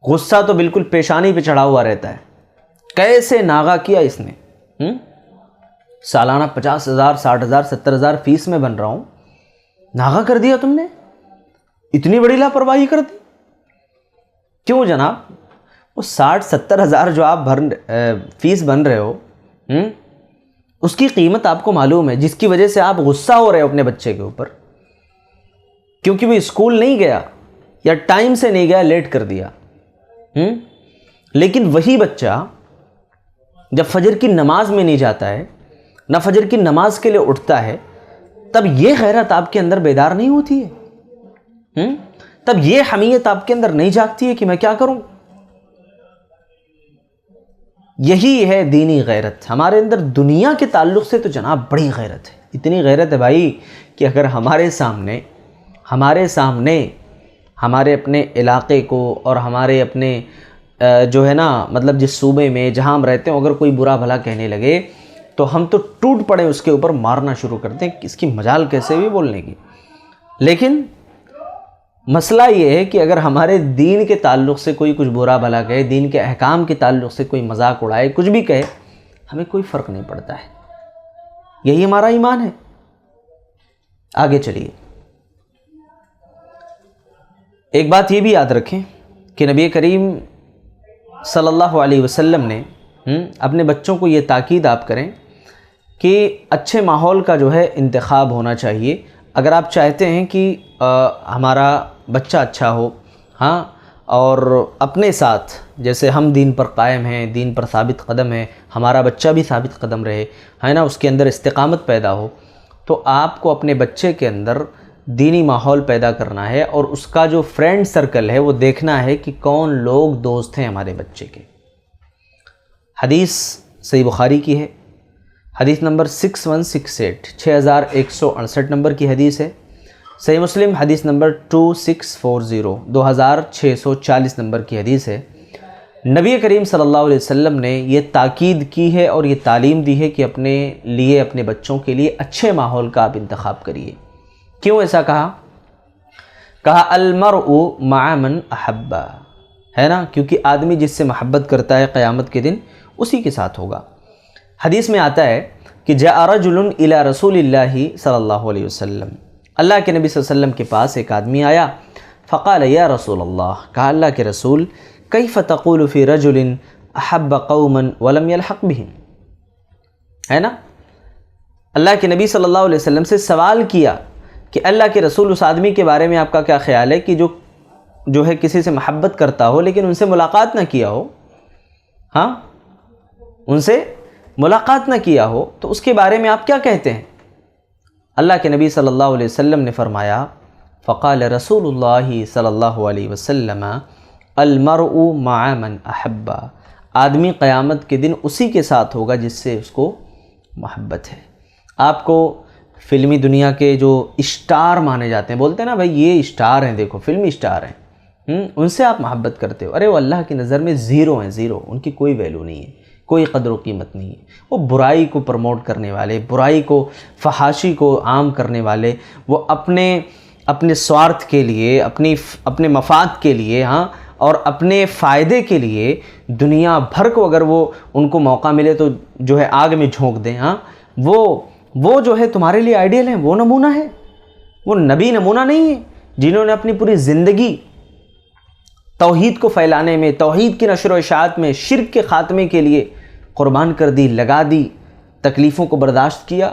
غصہ تو بالکل پیشانی پہ چڑھا ہوا رہتا ہے، کیسے ناغہ کیا اس نے، سالانہ 50,000 60,000 70,000 فیس میں بن رہا ہوں، ناغہ کر دیا تم نے، اتنی بڑی لاپرواہی کر دی۔ کیوں جناب؟ وہ 60-70,000 جو آپ فیس بن رہے ہو، اس کی قیمت آپ کو معلوم ہے، جس کی وجہ سے آپ غصہ ہو رہے ہو اپنے بچے کے اوپر، کیونکہ وہ اسکول نہیں گیا یا ٹائم سے نہیں گیا، لیٹ کر دیا۔ لیکن وہی بچہ جب فجر کی نماز میں نہیں جاتا ہے، نہ فجر کی نماز کے لیے اٹھتا ہے، تب یہ غیرت آپ کے اندر بیدار نہیں ہوتی ہے، تب یہ حمیت آپ کے اندر نہیں جاگتی ہے کہ میں کیا کروں۔ یہی ہے دینی غیرت۔ ہمارے اندر دنیا کے تعلق سے تو جناب بڑی غیرت ہے، اتنی غیرت ہے بھائی کہ اگر ہمارے سامنے ہمارے اپنے علاقے کو اور ہمارے اپنے جو ہے نا مطلب جس صوبے میں جہاں ہم رہتے ہیں اگر کوئی برا بھلا کہنے لگے تو ہم تو ٹوٹ پڑے اس کے اوپر، مارنا شروع کرتے ہیں، اس کی مجال کیسے بھی بولنے کی۔ لیکن مسئلہ یہ ہے کہ اگر ہمارے دین کے تعلق سے کوئی کچھ برا بھلا کہے، دین کے احکام کے تعلق سے کوئی مذاق اڑائے، کچھ بھی کہے، ہمیں کوئی فرق نہیں پڑتا ہے۔ یہی ہمارا ایمان ہے۔ آگے چلیے، ایک بات یہ بھی یاد رکھیں کہ نبی کریم صلی اللہ علیہ وسلم نے اپنے بچوں کو یہ تاکید آپ کریں کہ اچھے ماحول کا جو ہے انتخاب ہونا چاہیے۔ اگر آپ چاہتے ہیں کہ ہمارا بچہ اچھا ہو، اور اپنے ساتھ جیسے ہم دین پر قائم ہیں، دین پر ثابت قدم ہیں، ہمارا بچہ بھی ثابت قدم رہے، ہے نا، اس کے اندر استقامت پیدا ہو، تو آپ کو اپنے بچے کے اندر دینی ماحول پیدا کرنا ہے، اور اس کا جو فرینڈ سرکل ہے وہ دیکھنا ہے کہ کون لوگ دوست ہیں ہمارے بچے کے۔ حدیث صحیح بخاری کی ہے، حدیث نمبر 6168 6168 نمبر کی حدیث ہے۔ صحیح مسلم حدیث نمبر 2640 2640 نمبر کی حدیث ہے۔ نبی کریم صلی اللہ علیہ وسلم نے یہ تاکید کی ہے اور یہ تعلیم دی ہے کہ اپنے لیے، اپنے بچوں کے لیے اچھے ماحول کا آپ انتخاب کریے۔ کیوں ایسا کہا المرء مع من احب، ہے نا، کیونکہ آدمی جس سے محبت کرتا ہے قیامت کے دن اسی کے ساتھ ہوگا۔ حدیث میں آتا ہے کہ جاء رجل الی رسول اللہ صلی اللہ علیہ وسلم، اللہ کے نبی صلی اللہ علیہ وسلم کے پاس ایک آدمی آیا، فقال یا رسول اللہ، کہا اللہ کے رسول، کیف تقول فی رجل احب قوما ولم یلحق بہم، ہے نا، اللہ کے نبی صلی اللہ علیہ وسلم سے سوال کیا کہ اللہ کے رسول اس آدمی کے بارے میں آپ کا کیا خیال ہے کہ جو ہے کسی سے محبت کرتا ہو لیکن ان سے ملاقات نہ کیا ہو، ان سے ملاقات نہ کیا ہو، تو اس کے بارے میں آپ کیا کہتے ہیں؟ اللہ کے نبی صلی اللہ علیہ وسلم نے فرمایا، فقال رسول اللہ صلی اللہ علیہ وسلم المرء مع من احب، آدمی قیامت کے دن اسی کے ساتھ ہوگا جس سے اس کو محبت ہے۔ آپ کو فلمی دنیا کے جو اسٹار مانے جاتے ہیں، بولتے ہیں نا بھائی یہ اسٹار ہیں، دیکھو فلمی اسٹار ہیں، ان سے آپ محبت کرتے ہو، ارے وہ اللہ کی نظر میں زیرو ہیں، زیرو، ان کی کوئی ویلیو نہیں ہے، کوئی قدر و قیمت نہیں ہے۔ وہ برائی کو پروموٹ کرنے والے، برائی کو، فحاشی کو عام کرنے والے، وہ اپنے سوارتھ کے لیے، اپنے مفاد کے لیے، ہاں، اور اپنے فائدے کے لیے دنیا بھر کو اگر وہ ان کو موقع ملے تو جو ہے آگ میں جھونک دیں، ہاں، وہ جو ہے تمہارے لیے آئیڈیل ہیں، وہ نمونہ ہے، وہ نبی نمونہ نہیں ہے جنہوں نے اپنی پوری زندگی توحید کو پھیلانے میں، توحید کی نشر و اشاعت میں، شرک کے خاتمے کے لیے قربان کر دی، لگا دی، تکلیفوں کو برداشت کیا،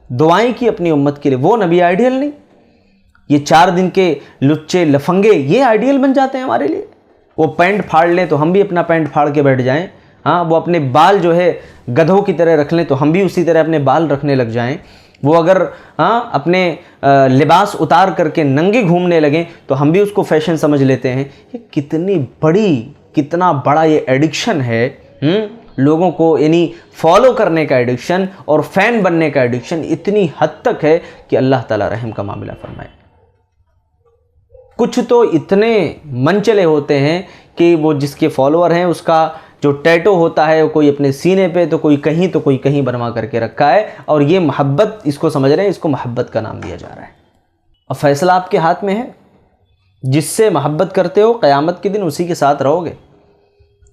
دعائیں کی اپنی امت کے لیے. وہ نبی آئیڈیل نہیں. یہ 4 دن کے لچے لفنگے یہ آئیڈیل بن جاتے ہیں ہمارے لیے. وہ پینٹ پھاڑ لیں تو ہم بھی اپنا پینٹ پھاڑ کے بیٹھ جائیں، ہاں، وہ اپنے بال جو ہے گدھوں کی طرح رکھ لیں تو ہم بھی اسی طرح اپنے بال رکھنے لگ جائیں. وہ اگر اپنے لباس اتار کر کے ننگے گھومنے لگیں تو ہم بھی اس کو فیشن سمجھ لیتے ہیں. یہ کتنا بڑا یہ ایڈکشن ہے لوگوں کو، یعنی فالو کرنے کا ایڈکشن اور فین بننے کا ایڈکشن اتنی حد تک ہے کہ اللہ تعالیٰ رحم کا معاملہ فرمائے. کچھ تو اتنے منچلے ہوتے ہیں کہ وہ جس کے فالوور ہیں اس کا جو ٹیٹو ہوتا ہے وہ کوئی اپنے سینے پہ تو کوئی کہیں بنوا کر کے رکھا ہے، اور یہ محبت اس کو سمجھ رہے ہیں، اس کو محبت کا نام دیا جا رہا ہے. اور فیصلہ آپ کے ہاتھ میں ہے. جس سے محبت کرتے ہو قیامت کے دن اسی کے ساتھ رہو گے.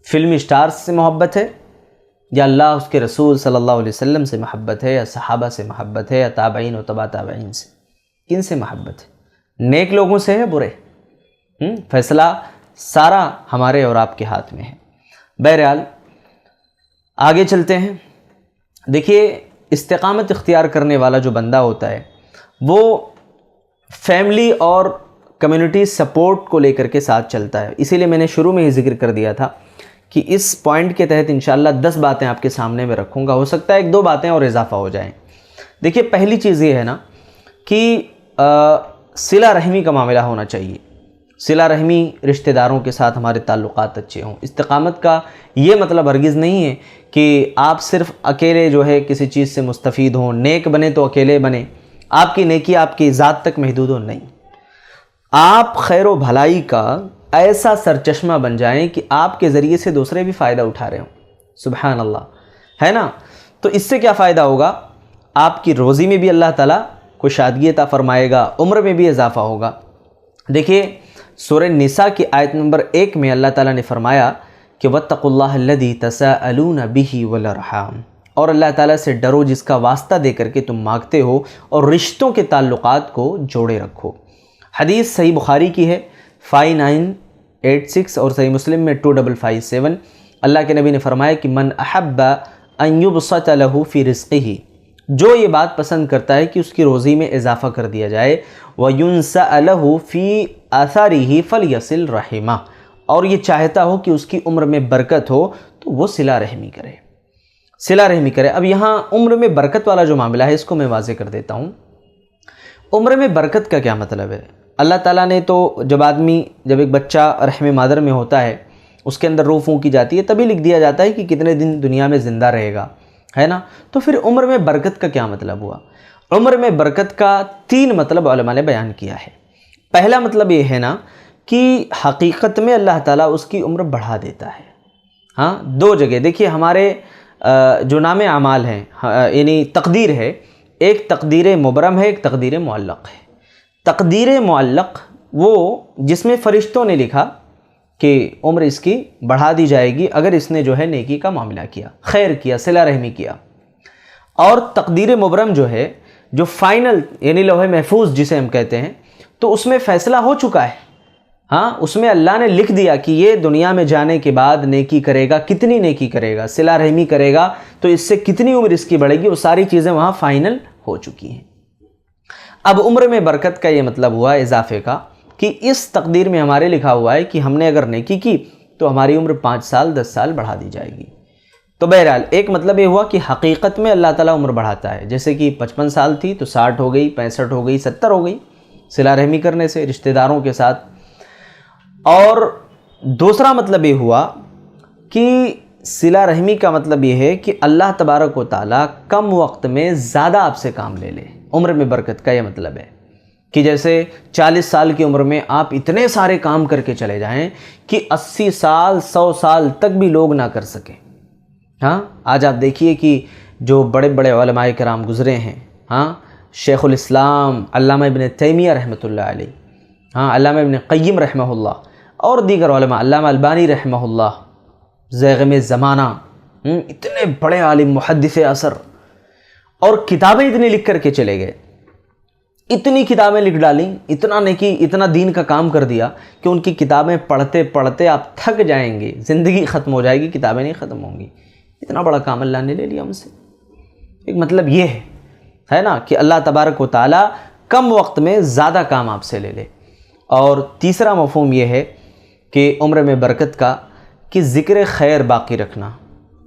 فلمی سٹارز سے محبت ہے یا اللہ اس کے رسول صلی اللہ علیہ وسلم سے محبت ہے، یا صحابہ سے محبت ہے، یا تابعین و تبع تابعین سے، کن سے محبت ہے؟ نیک لوگوں سے ہے، برے؟ فیصلہ سارا ہمارے اور آپ کے ہاتھ میں ہے. بہرحال آگے چلتے ہیں. دیکھیے، استقامت اختیار کرنے والا جو بندہ ہوتا ہے وہ فیملی اور کمیونٹی سپورٹ کو لے کر کے ساتھ چلتا ہے. اسی لیے میں نے شروع میں ہی ذکر کر دیا تھا کہ اس پوائنٹ کے تحت انشاءاللہ 10 باتیں آپ کے سامنے میں رکھوں گا. ہو سکتا ہے 1-2 باتیں اور اضافہ ہو جائیں. دیکھیے، پہلی چیز یہ ہے نا کہ صلہ رحمی کا معاملہ ہونا چاہیے. صلہ رحمی، رشتہ داروں کے ساتھ ہمارے تعلقات اچھے ہوں. استقامت کا یہ مطلب ہرگز نہیں ہے کہ آپ صرف اکیلے جو ہے کسی چیز سے مستفید ہوں، نیک بنے تو اکیلے بنے، آپ کی نیکی آپ کی ذات تک محدود ہو. نہیں، آپ خیر و بھلائی کا ایسا سرچشمہ بن جائیں کہ آپ کے ذریعے سے دوسرے بھی فائدہ اٹھا رہے ہوں. سبحان اللہ، ہے نا؟ تو اس سے کیا فائدہ ہوگا؟ آپ کی روزی میں بھی اللہ تعالیٰ کو شادگی عطا فرمائے گا، عمر میں بھی اضافہ ہوگا. دیکھیے، سورہ نساء کی آیت نمبر 1 میں اللہ تعالیٰ نے فرمایا کہ وَاتَّقُوا اللَّهَ الَّذِي تَسَاءَلُونَ بِهِ وَالْأَرْحَامَ، اور اللہ تعالیٰ سے ڈرو جس کا واسطہ دے کر کے تم مانگتے ہو اور رشتوں کے تعلقات کو جوڑے رکھو. حدیث صحیح بخاری کی ہے 5986 اور صحیح مسلم میں 2557. اللہ کے نبی نے فرمایا کہ من احب ان یبسط له فی رزقہ، جو یہ بات پسند کرتا ہے کہ اس کی روزی میں اضافہ کر دیا جائے، وَيُنْسَأَ لَهُ فِي آثَارِهِ فَلْيَصِلْ رَحِمَهُ، اور یہ چاہتا ہو کہ اس کی عمر میں برکت ہو تو وہ صلہ رحمی کرے، صلہ رحمی کرے. اب یہاں عمر میں برکت والا جو معاملہ ہے اس کو میں واضح کر دیتا ہوں. عمر میں برکت کا کیا مطلب ہے؟ اللہ تعالیٰ نے تو جب ایک بچہ رحم مادر میں ہوتا ہے اس کے اندر روح پھونکی جاتی ہے تبھی لکھ دیا جاتا ہے کہ کتنے دن دنیا میں زندہ رہے گا، ہے نا؟ تو پھر عمر میں برکت کا کیا مطلب ہوا؟ عمر میں برکت کا 3 مطلب علماء نے بیان کیا ہے. پہلا مطلب یہ ہے نا کہ حقیقت میں اللہ تعالیٰ اس کی عمر بڑھا دیتا ہے. ہاں، 2 جگہ دیکھیے ہمارے جو نام اعمال ہیں، یعنی تقدیر ہے، ایک تقدیر مبرم ہے، ایک تقدیر معلق ہے. تقدیر معلق وہ جس میں فرشتوں نے لکھا کہ عمر اس کی بڑھا دی جائے گی اگر اس نے جو ہے نیکی کا معاملہ کیا، خیر کیا، صلہ رحمی کیا. اور تقدیر مبرم جو ہے، جو فائنل یعنی لوح محفوظ جسے ہم کہتے ہیں، تو اس میں فیصلہ ہو چکا ہے. ہاں، اس میں اللہ نے لکھ دیا کہ یہ دنیا میں جانے کے بعد نیکی کرے گا، کتنی نیکی کرے گا، صلہ رحمی کرے گا تو اس سے کتنی عمر اس کی بڑھے گی، وہ ساری چیزیں وہاں فائنل ہو چکی ہیں. اب عمر میں برکت کا یہ مطلب ہوا اضافے کا کہ اس تقدیر میں ہمارے لکھا ہوا ہے کہ ہم نے اگر نیکی کی تو ہماری عمر 5 سال 10 سال بڑھا دی جائے گی. تو بہرحال ایک مطلب یہ ہوا کہ حقیقت میں اللہ تعالیٰ عمر بڑھاتا ہے، جیسے کہ 55 سال تھی تو 60 ہو گئی، 65 ہو گئی، 70 ہو گئی، صلہ رحمی کرنے سے رشتہ داروں کے ساتھ. اور دوسرا مطلب یہ ہوا کہ صلہ رحمی کا مطلب یہ ہے کہ اللہ تبارک و تعالیٰ کم وقت میں زیادہ آپ سے کام لے لے. عمر میں برکت کا یہ مطلب ہے کہ جیسے 40 سال کی عمر میں آپ اتنے سارے کام کر کے چلے جائیں کہ 80 سال 100 سال تک بھی لوگ نہ کر سکیں. ہاں، آج آپ دیکھیے کہ جو بڑے بڑے علماء کرام گزرے ہیں، ہاں، شیخ الاسلام علامہ ابن تیمیہ رحمۃ اللہ علیہ، ہاں علامہ ابن قیم رحمہ اللہ، اور دیگر علماء، علامہ البانی رحمہ اللہ، زیغم زمانہ، اتنے بڑے عالم محدث اثر، اور کتابیں اتنی لکھ کر کے چلے گئے، اتنی کتابیں لکھ ڈالیں، اتنا نیکی، اتنا دین کا کام کر دیا کہ ان کی کتابیں پڑھتے پڑھتے آپ تھک جائیں گے، زندگی ختم ہو جائے گی، کتابیں نہیں ختم ہوں گی۔ اتنا بڑا کام اللہ نے لے لیا ہم سے۔ ایک مطلب یہ ہے نا کہ اللہ تبارک و تعالیٰ کم وقت میں زیادہ کام آپ سے لے لے۔ اور تیسرا مفہوم یہ ہے کہ عمر میں برکت کا، کہ ذکر خیر باقی رکھنا۔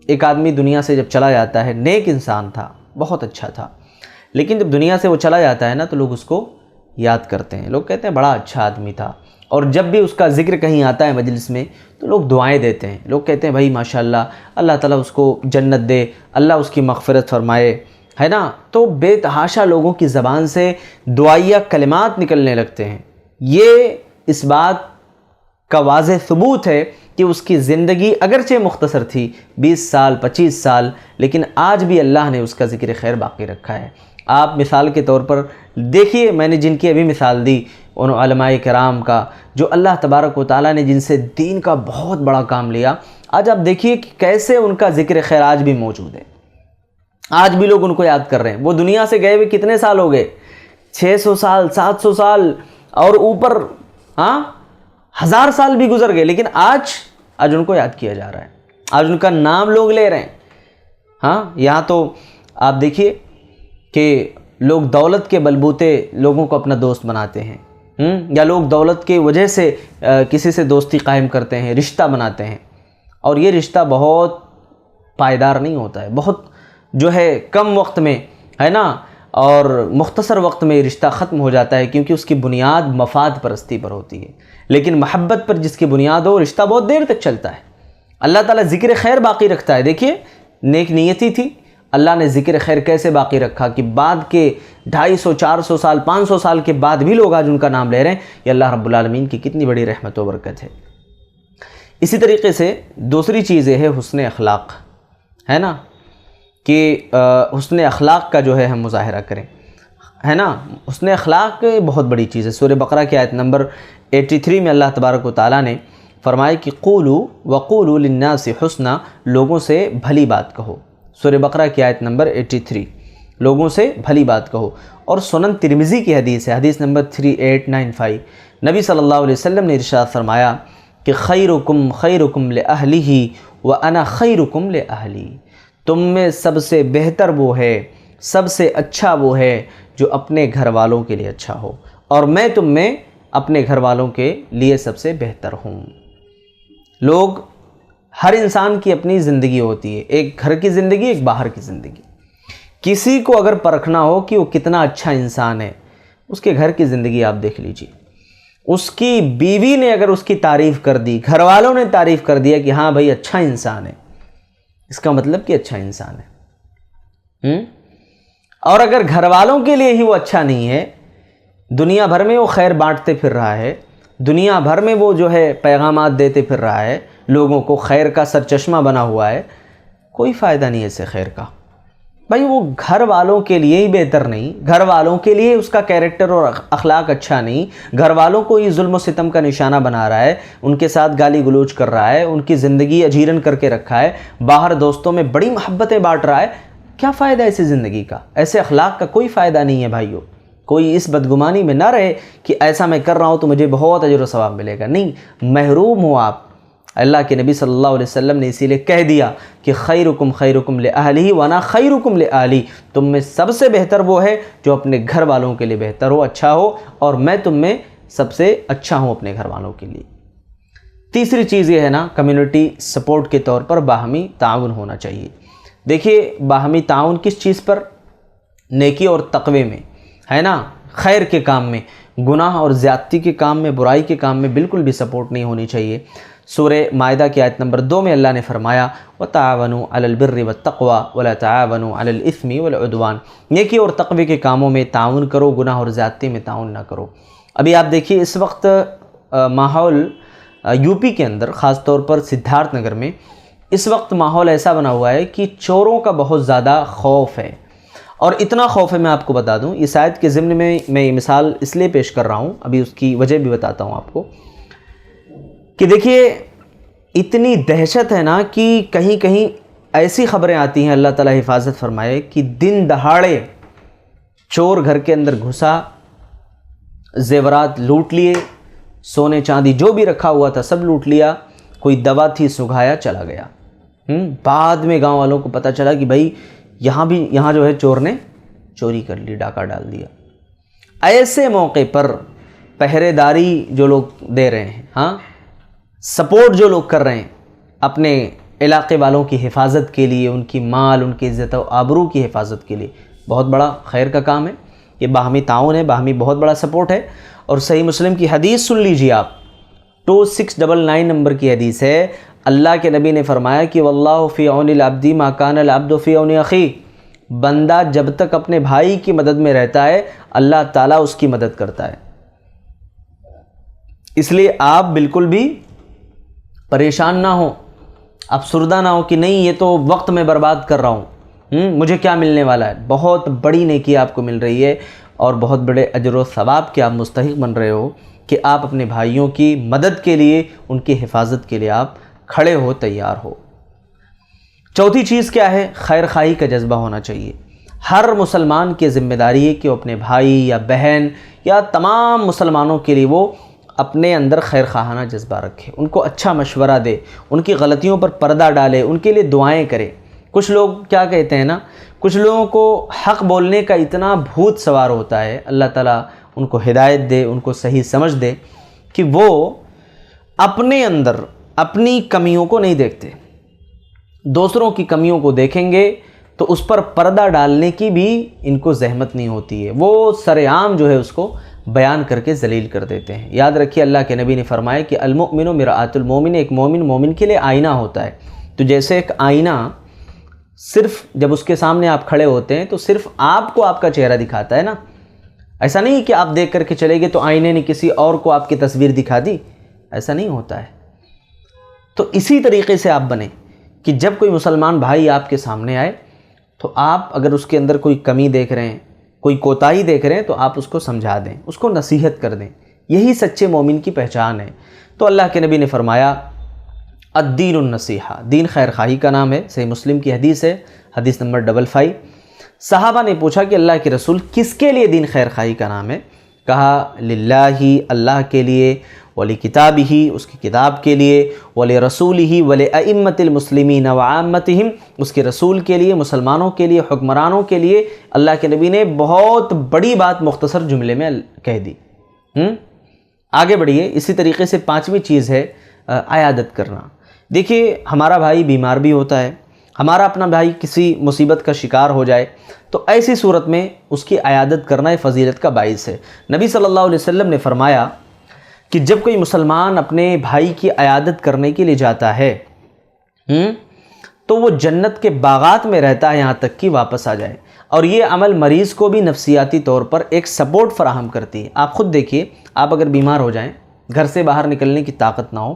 ایک آدمی دنیا سے جب چلا جاتا ہے، نیک انسان تھا، بہت اچھا تھا، لیکن جب دنیا سے وہ چلا جاتا ہے نا تو لوگ اس کو یاد کرتے ہیں، لوگ کہتے ہیں بڑا اچھا آدمی تھا، اور جب بھی اس کا ذکر کہیں آتا ہے مجلس میں تو لوگ دعائیں دیتے ہیں، لوگ کہتے ہیں بھائی ماشاءاللہ، اللہ تعالیٰ اس کو جنت دے، اللہ اس کی مغفرت فرمائے، ہے نا۔ تو بے تحاشا لوگوں کی زبان سے دعائیہ کلمات نکلنے لگتے ہیں۔ یہ اس بات کا واضح ثبوت ہے کہ اس کی زندگی اگرچہ مختصر تھی، 20 سال 25 سال، لیکن آج بھی اللہ نے اس کا ذکر خیر باقی رکھا ہے۔ آپ مثال کے طور پر دیکھیے، میں نے جن کی ابھی مثال دی ان علماء کرام کا، جو اللہ تبارک و تعالیٰ نے جن سے دین کا بہت بڑا کام لیا، آج آپ دیکھیے کہ کیسے ان کا ذکر خیر آج بھی موجود ہے، آج بھی لوگ ان کو یاد کر رہے ہیں۔ وہ دنیا سے گئے ہوئے کتنے سال ہو گئے؟ 600 سال، 700 سال اور اوپر، ہاں 1000 سال بھی گزر گئے، لیکن آج ان کو یاد کیا جا رہا ہے، آج ان کا نام لوگ لے رہے ہیں۔ ہاں یہاں تو آپ دیکھیے کہ لوگ دولت کے بلبوتے لوگوں کو اپنا دوست بناتے ہیں، یا لوگ دولت کی وجہ سے کسی سے دوستی قائم کرتے ہیں، رشتہ بناتے ہیں، اور یہ رشتہ بہت پائیدار نہیں ہوتا ہے، بہت جو ہے کم وقت میں، ہے نا، اور مختصر وقت میں رشتہ ختم ہو جاتا ہے، کیونکہ اس کی بنیاد مفاد پرستی پر ہوتی ہے۔ لیکن محبت پر جس کی بنیاد ہو، رشتہ بہت دیر تک چلتا ہے۔ اللہ تعالیٰ ذکر خیر باقی رکھتا ہے۔ دیکھیے نیک نیتی تھی، اللہ نے ذکر خیر کیسے باقی رکھا کہ بعد کے 250 400 سال 500 سال کے بعد بھی لوگ آج ان کا نام لے رہے ہیں۔ یہ اللہ رب العالمین کی کتنی بڑی رحمت و برکت ہے۔ اسی طریقے سے دوسری چیز یہ ہے حسن اخلاق، ہے نا، کہ حسن اخلاق کا جو ہے ہم مظاہرہ کریں، ہے نا۔ حسن اخلاق بہت بڑی چیز ہے۔ سورہ بقرہ کی آیت نمبر 83 میں اللہ تبارک و تعالیٰ نے فرمایا کہ قولوا وقولوا للناس حسنا، لوگوں سے بھلی بات کہو۔ سورہ بقرہ کی آیت نمبر 83، لوگوں سے بھلی بات کہو۔ اور سنن ترمذی کی حدیث ہے، حدیث نمبر 3895، نبی صلی اللہ علیہ وسلم نے ارشاد فرمایا کہ خیرکم خیرکم لأہلہ وانا خیرکم لأہلی، تم میں سب سے بہتر وہ ہے، سب سے اچھا وہ ہے جو اپنے گھر والوں کے لیے اچھا ہو، اور میں تم میں اپنے گھر والوں کے لیے سب سے بہتر ہوں۔ لوگ، ہر انسان کی اپنی زندگی ہوتی ہے، ایک گھر کی زندگی، ایک باہر کی زندگی۔ کسی کو اگر پرکھنا ہو کہ وہ کتنا اچھا انسان ہے، اس کے گھر کی زندگی آپ دیکھ لیجئے۔ اس کی بیوی نے اگر اس کی تعریف کر دی، گھر والوں نے تعریف کر دیا کہ ہاں بھائی اچھا انسان ہے، اس کا مطلب کہ اچھا انسان ہے۔ اور اگر گھر والوں کے لیے ہی وہ اچھا نہیں ہے، دنیا بھر میں وہ خیر بانٹتے پھر رہا ہے، دنیا بھر میں وہ جو ہے پیغامات دیتے پھر رہا ہے، لوگوں کو خیر کا سرچشمہ بنا ہوا ہے، کوئی فائدہ نہیں ہے اسے خیر کا۔ بھائی وہ گھر والوں کے لیے ہی بہتر نہیں، گھر والوں کے لیے اس کا کیریکٹر اور اخلاق اچھا نہیں، گھر والوں کو یہ ظلم و ستم کا نشانہ بنا رہا ہے، ان کے ساتھ گالی گلوچ کر رہا ہے، ان کی زندگی اجیرن کر کے رکھا ہے، باہر دوستوں میں بڑی محبتیں بانٹ رہا ہے، کیا فائدہ ایسی زندگی کا؟ ایسے اخلاق کا کوئی فائدہ نہیں ہے بھائیو۔ کوئی اس بدگمانی میں نہ رہے کہ ایسا میں کر رہا ہوں تو مجھے بہت اجر و ثواب ملے گا، نہیں، محروم ہو آپ۔ اللہ کے نبی صلی اللہ علیہ وسلم نے اسی لیے کہہ دیا کہ خیرکم خیرکم لأہلہ وانا خیرکم لآلی، تم میں سب سے بہتر وہ ہے جو اپنے گھر والوں کے لیے بہتر ہو، اچھا ہو، اور میں تم میں سب سے اچھا ہوں اپنے گھر والوں کے لیے۔ تیسری چیز یہ ہے نا، کمیونٹی سپورٹ کے طور پر باہمی تعاون ہونا چاہیے۔ دیکھیے باہمی تعاون کس چیز پر؟ نیکی اور تقوی میں، ہے نا، خیر کے کام میں، گناہ اور زیادتی کے کام میں، برائی کے کام میں بالکل بھی سپورٹ نہیں ہونی چاہیے۔ سورہ مائدہ کی آیت نمبر 2 میں اللہ نے فرمایا وَتَعَاوَنُوا عَلَى الْبِرِّ وَالتَّقْوَى وَلَا تَعَاوَنُوا عَلَى الْإِثْمِ وَالْعُدْوَانِ، نیکی اور تقوی کے کاموں میں تعاون کرو، گناہ اور زیادتی میں تعاون نہ کرو۔ ابھی آپ دیکھیے اس وقت ماحول یو پی کے اندر، خاص طور پر سدھارتھ نگر میں اس وقت ماحول ایسا بنا ہوا ہے کہ چوروں کا بہت زیادہ خوف ہے، اور اتنا خوف ہے، میں آپ کو بتا دوں، اس آیت کے ضمن میں یہ مثال اس لیے پیش کر رہا ہوں، ابھی اس کی وجہ بھی بتاتا ہوں آپ کو، کہ دیکھیے اتنی دہشت ہے نا کہ کہیں کہیں ایسی خبریں آتی ہیں، اللہ تعالیٰ حفاظت فرمائے، کہ دن دہاڑے چور گھر کے اندر گھسا، زیورات لوٹ لیے، سونے چاندی جو بھی رکھا ہوا تھا سب لوٹ لیا، کوئی دوا تھی سگھایا چلا گیا۔ بعد میں گاؤں والوں کو پتہ چلا کہ بھائی یہاں جو ہے چور نے چوری کر لی، ڈاکہ ڈال دیا۔ ایسے موقع پر پہرے داری جو لوگ دے رہے ہیں، سپورٹ جو لوگ کر رہے ہیں اپنے علاقے والوں کی حفاظت کے لیے، ان کی مال، ان کی عزت و آبرو کی حفاظت کے لیے، بہت بڑا خیر کا کام ہے، یہ باہمی تعاون ہے، باہمی بہت بڑا سپورٹ ہے۔ اور صحیح مسلم کی حدیث سن لیجیے آپ، 2699 نمبر کی حدیث ہے، اللہ کے نبی نے فرمایا کہ واللہ فی عون العبد ما کان العبد فی عون اخیہ، بندہ جب تک اپنے بھائی کی مدد میں رہتا ہے اللہ تعالیٰ اس کی مدد کرتا ہے۔ اس لیے آپ بالکل بھی پریشان نہ ہو، افسردہ نہ ہو کہ نہیں یہ تو وقت میں برباد کر رہا ہوں، مجھے کیا ملنے والا ہے۔ بہت بڑی نیکی آپ کو مل رہی ہے اور بہت بڑے اجر و ثواب کے آپ مستحق بن رہے ہو کہ آپ اپنے بھائیوں کی مدد کے لیے، ان کی حفاظت کے لیے آپ کھڑے ہو، تیار ہو۔ چوتھی چیز کیا ہے؟ خیر خواہی کا جذبہ ہونا چاہیے۔ ہر مسلمان کی ذمہ داری ہے کہ وہ اپنے بھائی یا بہن یا تمام مسلمانوں کے لیے وہ اپنے اندر خیر خواہانہ جذبہ رکھے، ان کو اچھا مشورہ دے، ان کی غلطیوں پر پردہ ڈالے، ان کے لیے دعائیں کرے۔ کچھ لوگ کیا کہتے ہیں نا، کچھ لوگوں کو حق بولنے کا اتنا بھوت سوار ہوتا ہے، اللہ تعالیٰ ان کو ہدایت دے، ان کو صحیح سمجھ دے، کہ وہ اپنے اندر اپنی کمیوں کو نہیں دیکھتے، دوسروں کی کمیوں کو دیکھیں گے تو اس پر پردہ ڈالنے کی بھی ان کو زحمت نہیں ہوتی ہے، وہ سر عام جو ہے اس کو بیان کر کے ذلیل کر دیتے ہیں۔ یاد رکھیے اللہ کے نبی نے فرمایا کہ المؤمن مرآۃ المؤمن، ایک مومن کے لیے آئینہ ہوتا ہے۔ تو جیسے ایک آئینہ صرف جب اس کے سامنے آپ کھڑے ہوتے ہیں تو صرف آپ کو آپ کا چہرہ دکھاتا ہے نا، ایسا نہیں کہ آپ دیکھ کر کے چلے گئے تو آئینے نے کسی اور کو آپ کی تصویر دکھا دی، ایسا نہیں ہوتا ہے۔ تو اسی طریقے سے آپ بنیں کہ جب کوئی مسلمان بھائی آپ کے سامنے آئے تو آپ اگر اس کے اندر کوئی کمی دیکھ رہے ہیں، کوئی کوتاہی دیکھ رہے ہیں تو آپ اس کو سمجھا دیں، اس کو نصیحت کر دیں، یہی سچے مومن کی پہچان ہے۔ تو اللہ کے نبی نے فرمایا الدین النصیحہ، دین خیر خواہی کا نام ہے، صحیح مسلم کی حدیث ہے، حدیث نمبر 55۔ صحابہ نے پوچھا کہ اللہ کے رسول کس کے لیے دین خیر خواہی کا نام ہے؟ کہا للہ، اللہ کے لیے، ولی کتابہ، اس کی کتاب کے لیے، ولی رسولہ ولی ائمۃ المسلمین وعامتہم، اس کے رسول کے لیے، مسلمانوں کے لیے، حکمرانوں کے لیے۔ اللہ کے نبی نے بہت بڑی بات مختصر جملے میں کہہ دی۔ آگے بڑھیے، اسی طریقے سے پانچویں چیز ہے عیادت کرنا۔ دیکھیے ہمارا بھائی بیمار بھی ہوتا ہے، ہمارا اپنا بھائی کسی مصیبت کا شکار ہو جائے تو ایسی صورت میں اس کی عیادت کرنا ایک فضیلت کا باعث ہے۔ نبی صلی اللہ علیہ وسلم نے فرمایا کہ جب کوئی مسلمان اپنے بھائی کی عیادت کرنے کے لیے جاتا ہے تو وہ جنت کے باغات میں رہتا ہے یہاں تک کہ واپس آ جائے، اور یہ عمل مریض کو بھی نفسیاتی طور پر ایک سپورٹ فراہم کرتی ہے۔ آپ خود دیکھیے، آپ اگر بیمار ہو جائیں، گھر سے باہر نکلنے کی طاقت نہ ہو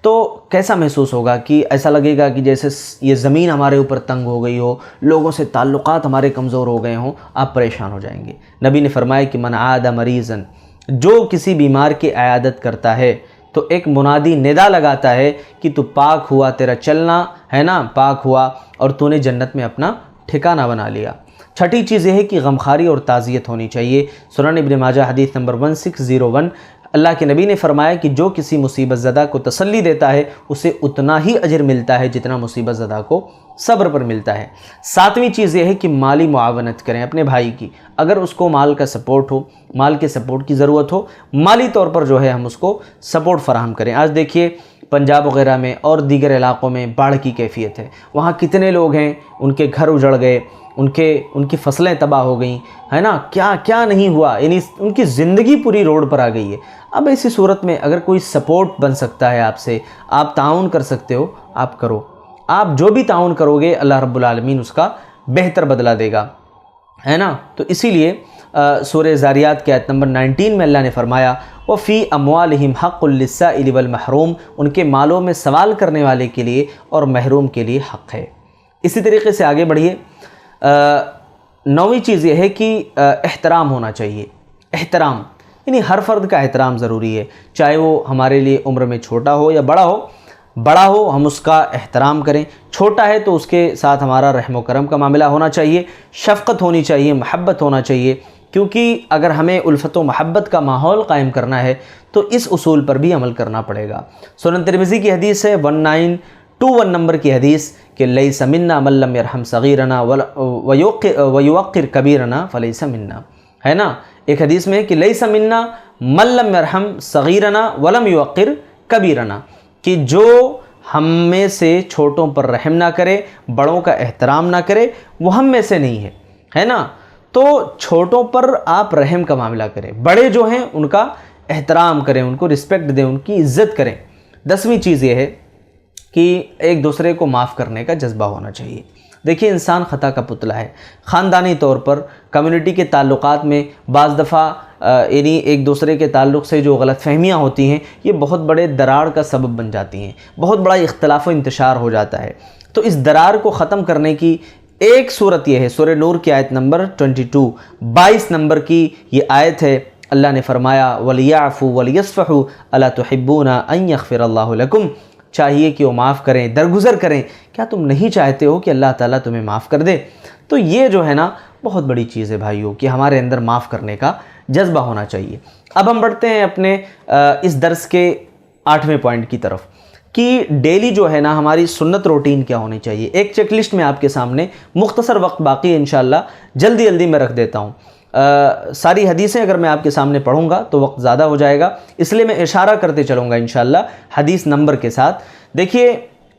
تو کیسا محسوس ہوگا؟ کہ ایسا لگے گا کہ جیسے یہ زمین ہمارے اوپر تنگ ہو گئی ہو، لوگوں سے تعلقات ہمارے کمزور ہو گئے ہوں، آپ پریشان ہو جائیں گے۔ نبی نے فرمایا کہ من عاد مریضاً، جو کسی بیمار کی عیادت کرتا ہے تو ایک منادی ندا لگاتا ہے کہ تو پاک ہوا، تیرا چلنا ہے نا پاک ہوا، اور تو نے جنت میں اپنا ٹھکانہ بنا لیا۔ چھٹی چیز یہ ہے کہ غمخواری اور تعزیت ہونی چاہیے۔ سنن ابن ماجہ حدیث نمبر 1601، اللہ کے نبی نے فرمایا کہ جو کسی مصیبت زدہ کو تسلی دیتا ہے اسے اتنا ہی اجر ملتا ہے جتنا مصیبت زدہ کو صبر پر ملتا ہے۔ ساتویں چیز یہ ہے کہ مالی معاونت کریں اپنے بھائی کی، اگر اس کو مال کا سپورٹ ہو، مال کے سپورٹ کی ضرورت ہو، مالی طور پر جو ہے ہم اس کو سپورٹ فراہم کریں۔ آج دیکھیے پنجاب وغیرہ میں اور دیگر علاقوں میں باڑھ کی کیفیت ہے، وہاں کتنے لوگ ہیں ان کے گھر اجڑ گئے، ان کی فصلیں تباہ ہو گئیں، ہے نا، کیا نہیں ہوا، یعنی ان کی زندگی پوری روڈ پر آ گئی ہے۔ اب ایسی صورت میں اگر کوئی سپورٹ بن سکتا ہے آپ سے، آپ تعاون کر سکتے ہو، آپ کرو۔ آپ جو بھی تعاون کرو گے اللہ رب العالمین اس کا بہتر بدلہ دے گا، ہے نا۔ تو اسی لیے سورہ زاریات کی آیت نمبر 19 میں اللہ نے فرمایا وَفِي أَمْوَالِهِمْ حَقٌّ لِلسَّائِلِ وَالْمَحْرُومِ، ان کے مالوں میں سوال کرنے والے کے لیے اور محروم کے لیے حق ہے۔ اسی طریقے سے آگے بڑھیے، 9ویں چیز یہ ہے کہ احترام ہونا چاہیے. احترام یعنی ہر فرد کا احترام ضروری ہے، چاہے وہ ہمارے لیے عمر میں چھوٹا ہو یا بڑا ہو ہم اس کا احترام کریں. چھوٹا ہے تو اس کے ساتھ ہمارا رحم و کرم کا معاملہ ہونا چاہیے، شفقت ہونی چاہیے، محبت ہونا چاہیے، کیونکہ اگر ہمیں الفت و محبت کا ماحول قائم کرنا ہے تو اس اصول پر بھی عمل کرنا پڑے گا. سنن ترمذی کی حدیث ہے 1921 نمبر کی حدیث کہ لیس منا من لم یرحم صغیرنا ویوقر کبیرنا فلیس منا، ہے نا. ایک حدیث میں ہے کہ لیس منا من لم یرحم صغیرنا ولم یوقر کبیرنا، کہ جو ہم میں سے چھوٹوں پر رحم نہ کرے، بڑوں کا احترام نہ کرے، وہ ہم میں سے نہیں ہے نا. تو چھوٹوں پر آپ رحم کا معاملہ کریں، بڑے جو ہیں ان کا احترام کریں، ان کو رسپیکٹ دیں، ان کی عزت کریں. 10ویں چیز یہ ہے کہ ایک دوسرے کو معاف کرنے کا جذبہ ہونا چاہیے. دیکھیے انسان خطا کا پتلا ہے. خاندانی طور پر کمیونٹی کے تعلقات میں بعض دفعہ یعنی ایک دوسرے کے تعلق سے جو غلط فہمیاں ہوتی ہیں یہ بہت بڑے دراڑ کا سبب بن جاتی ہیں، بہت بڑا اختلاف و انتشار ہو جاتا ہے. تو اس دراڑ کو ختم کرنے کی ایک صورت یہ ہے، سورہ نور کی آیت نمبر 22 نمبر کی یہ آیت ہے. اللہ نے فرمایا وَلْيَعْفُوا وَلْيَصْفَحُوا أَلَا تُحِبُّونَ أَن يَغْفِرَ اللَّهُ لَكُمْ، چاہیے کہ وہ معاف کریں، درگزر کریں. کیا تم نہیں چاہتے ہو کہ اللہ تعالیٰ تمہیں معاف کر دے؟ تو یہ جو ہے نا بہت بڑی چیز ہے بھائیوں، کہ ہمارے اندر معاف کرنے کا جذبہ ہونا چاہیے. اب ہم بڑھتے ہیں اپنے اس درس کے 8ویں پوائنٹ کی طرف کہ ڈیلی جو ہے نا ہماری سنت روٹین کیا ہونی چاہیے. ایک چیک لسٹ میں آپ کے سامنے، مختصر وقت باقی ہے انشاءاللہ، جلدی میں رکھ دیتا ہوں. ساری حدیثیں اگر میں آپ کے سامنے پڑھوں گا تو وقت زیادہ ہو جائے گا، اس لیے میں اشارہ کرتے چلوں گا انشاءاللہ حدیث نمبر کے ساتھ. دیکھیے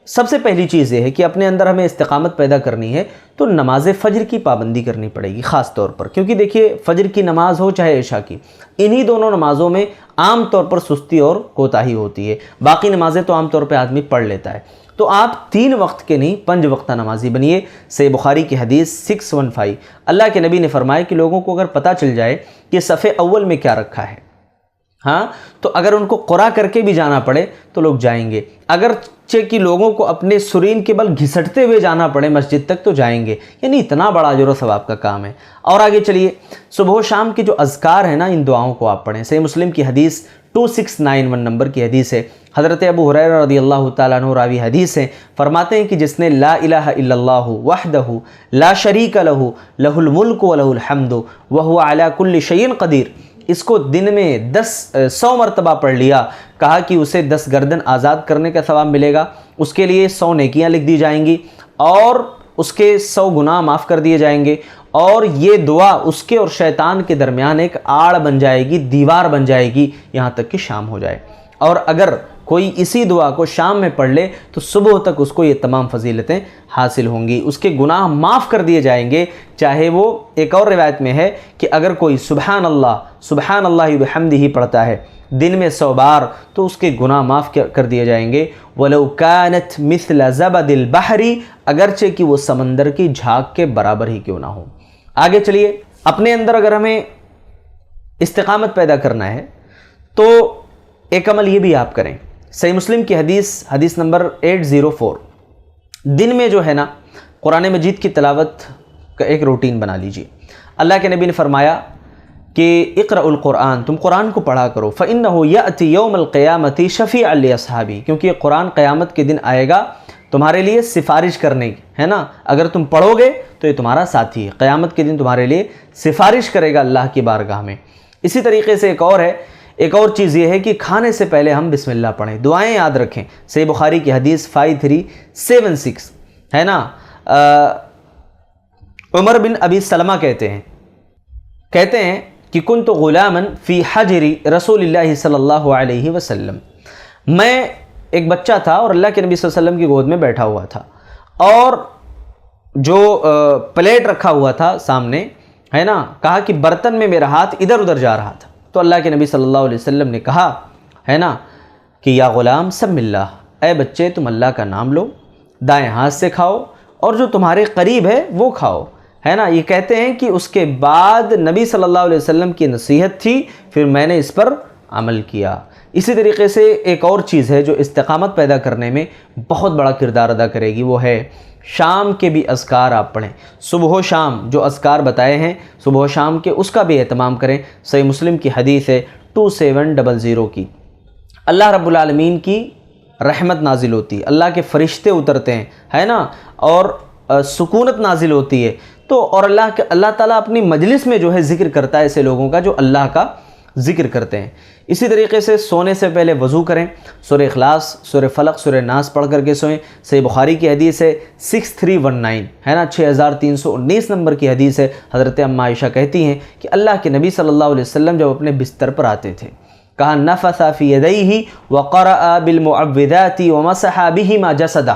سب سے پہلی چیز یہ ہے کہ اپنے اندر ہمیں استقامت پیدا کرنی ہے تو نماز فجر کی پابندی کرنی پڑے گی خاص طور پر، کیونکہ دیکھیے فجر کی نماز ہو چاہے عشاء کی، انہی دونوں نمازوں میں عام طور پر سستی اور کوتاہی ہوتی ہے. باقی نمازیں تو عام طور پہ آدمی پڑھ لیتا ہے. تو آپ 3 وقت کے نہیں 5 وقتہ نمازی بنیے. صحیح بخاری کی حدیث 615، اللہ کے نبی نے فرمایا کہ لوگوں کو اگر پتہ چل جائے کہ صف اول میں کیا رکھا ہے، ہاں تو اگر ان کو قرعہ کر کے بھی جانا پڑے تو لوگ جائیں گے. اگرچہ کہ لوگوں کو اپنے سرین کے بل گھسٹتے ہوئے جانا پڑے مسجد تک تو جائیں گے، یعنی اتنا بڑا اجر و ثواب کا کام ہے. اور آگے چلیے، صبح و شام کے جو اذکار ہیں نا ان دعاؤں کو آپ پڑھیں. صحیح مسلم کی حدیث 2691 نمبر کی حدیث ہے. حضرت ابو ہریرہ رضی اللہ تعالیٰ عنہ راوی حدیث ہیں، فرماتے ہیں کہ جس نے لا الہ الا اللہ وحدہ لا شریک لہ لہ الملک و لہ الحمد وہو علی کل شیء قدیر، اس کو دن میں 100 مرتبہ پڑھ لیا، کہا کہ اسے 10 گردن آزاد کرنے کا ثواب ملے گا، اس کے لیے 100 نیکیاں لکھ دی جائیں گی اور اس کے 100 گناہ معاف کر دیے جائیں گے. اور یہ دعا اس کے اور شیطان کے درمیان ایک آڑ بن جائے گی، دیوار بن جائے گی، یہاں تک کہ شام ہو جائے. اور اگر کوئی اسی دعا کو شام میں پڑھ لے تو صبح تک اس کو یہ تمام فضیلتیں حاصل ہوں گی، اس کے گناہ معاف کر دیے جائیں گے. چاہے وہ ایک اور روایت میں ہے کہ اگر کوئی سبحان اللہ بحمدہ پڑھتا ہے دن میں 100 بار تو اس کے گناہ معاف کر دیے جائیں گے. وَلَوْ كَانَتْ مِثْلَ زَبَدِ الْبَحْرِ، اگرچہ کہ وہ سمندر کی جھاگ کے برابر ہی کیوں نہ ہو. آگے چلیے، اپنے اندر اگر ہمیں استقامت پیدا کرنا ہے تو ایک عمل یہ بھی آپ کریں. صحیح مسلم کی حدیث نمبر 804، دن میں جو ہے نا قرآن مجید کی تلاوت کا ایک روٹین بنا لیجیے. اللہ کے نبی نے فرمایا کہ اقرأ القرآن، تم قرآن کو پڑھا کرو، فإنہ یأتی یوم القیامت شفیعا لاصحابی، کیونکہ یہ قرآن قیامت کے دن آئے گا تمہارے لیے سفارش کرنے کی، ہے نا. اگر تم پڑھو گے تو یہ تمہارا ساتھی ہے، قیامت کے دن تمہارے لیے سفارش کرے گا اللہ کی بارگاہ میں. اسی طریقے سے ایک اور چیز یہ ہے کہ کھانے سے پہلے ہم بسم اللہ پڑھیں، دعائیں یاد رکھیں. صحیح بخاری کی حدیث 5376 ہے نا. عمر بن ابی سلمہ کہتے ہیں کہ کنت غلاما فی حجر رسول اللہ صلی اللہ علیہ وسلم، میں ایک بچہ تھا اور اللہ کے نبی صلی اللہ علیہ وسلم کی گود میں بیٹھا ہوا تھا، اور جو پلیٹ رکھا ہوا تھا سامنے، ہے نا، کہا کہ برتن میں میرا ہاتھ ادھر ادھر جا رہا تھا. تو اللہ کے نبی صلی اللہ علیہ وسلم نے کہا، ہے نا، کہ یا غلام سم اللہ، اے بچے تم اللہ کا نام لو، دائیں ہاتھ سے کھاؤ اور جو تمہارے قریب ہے وہ کھاؤ، ہے نا. یہ کہتے ہیں کہ اس کے بعد نبی صلی اللہ علیہ وسلم کی نصیحت تھی، پھر میں نے اس پر عمل کیا. اسی طریقے سے ایک اور چیز ہے جو استقامت پیدا کرنے میں بہت بڑا کردار ادا کرے گی، وہ ہے شام کے بھی اذکار آپ پڑھیں، صبح و شام جو اذکار بتائے ہیں صبح و شام کے، اس کا بھی اہتمام کریں۔ صحیح مسلم کی حدیث ہے 2700 کی، اللہ رب العالمین کی رحمت نازل ہوتی ہے، اللہ کے فرشتے اترتے ہیں، ہے نا، اور سکونت نازل ہوتی ہے، تو اور اللہ تعالیٰ اپنی مجلس میں جو ہے ذکر کرتا ہے ایسے لوگوں کا جو اللہ کا ذکر کرتے ہیں۔ اسی طریقے سے سونے سے پہلے وضو کریں، سورہ اخلاص، سورہ فلق، سورہ ناس پڑھ کر کے سوئیں۔ صحیح بخاری کی حدیث ہے 6319، ہے نا، 6319 نمبر کی حدیث ہے۔ حضرت ام عائشہ کہتی ہیں کہ اللہ کے نبی صلی اللہ علیہ وسلم جب اپنے بستر پر آتے تھے، کہا نفث فی یدیہ وقرأ بالمعوذات ومسح بہما جسدہ،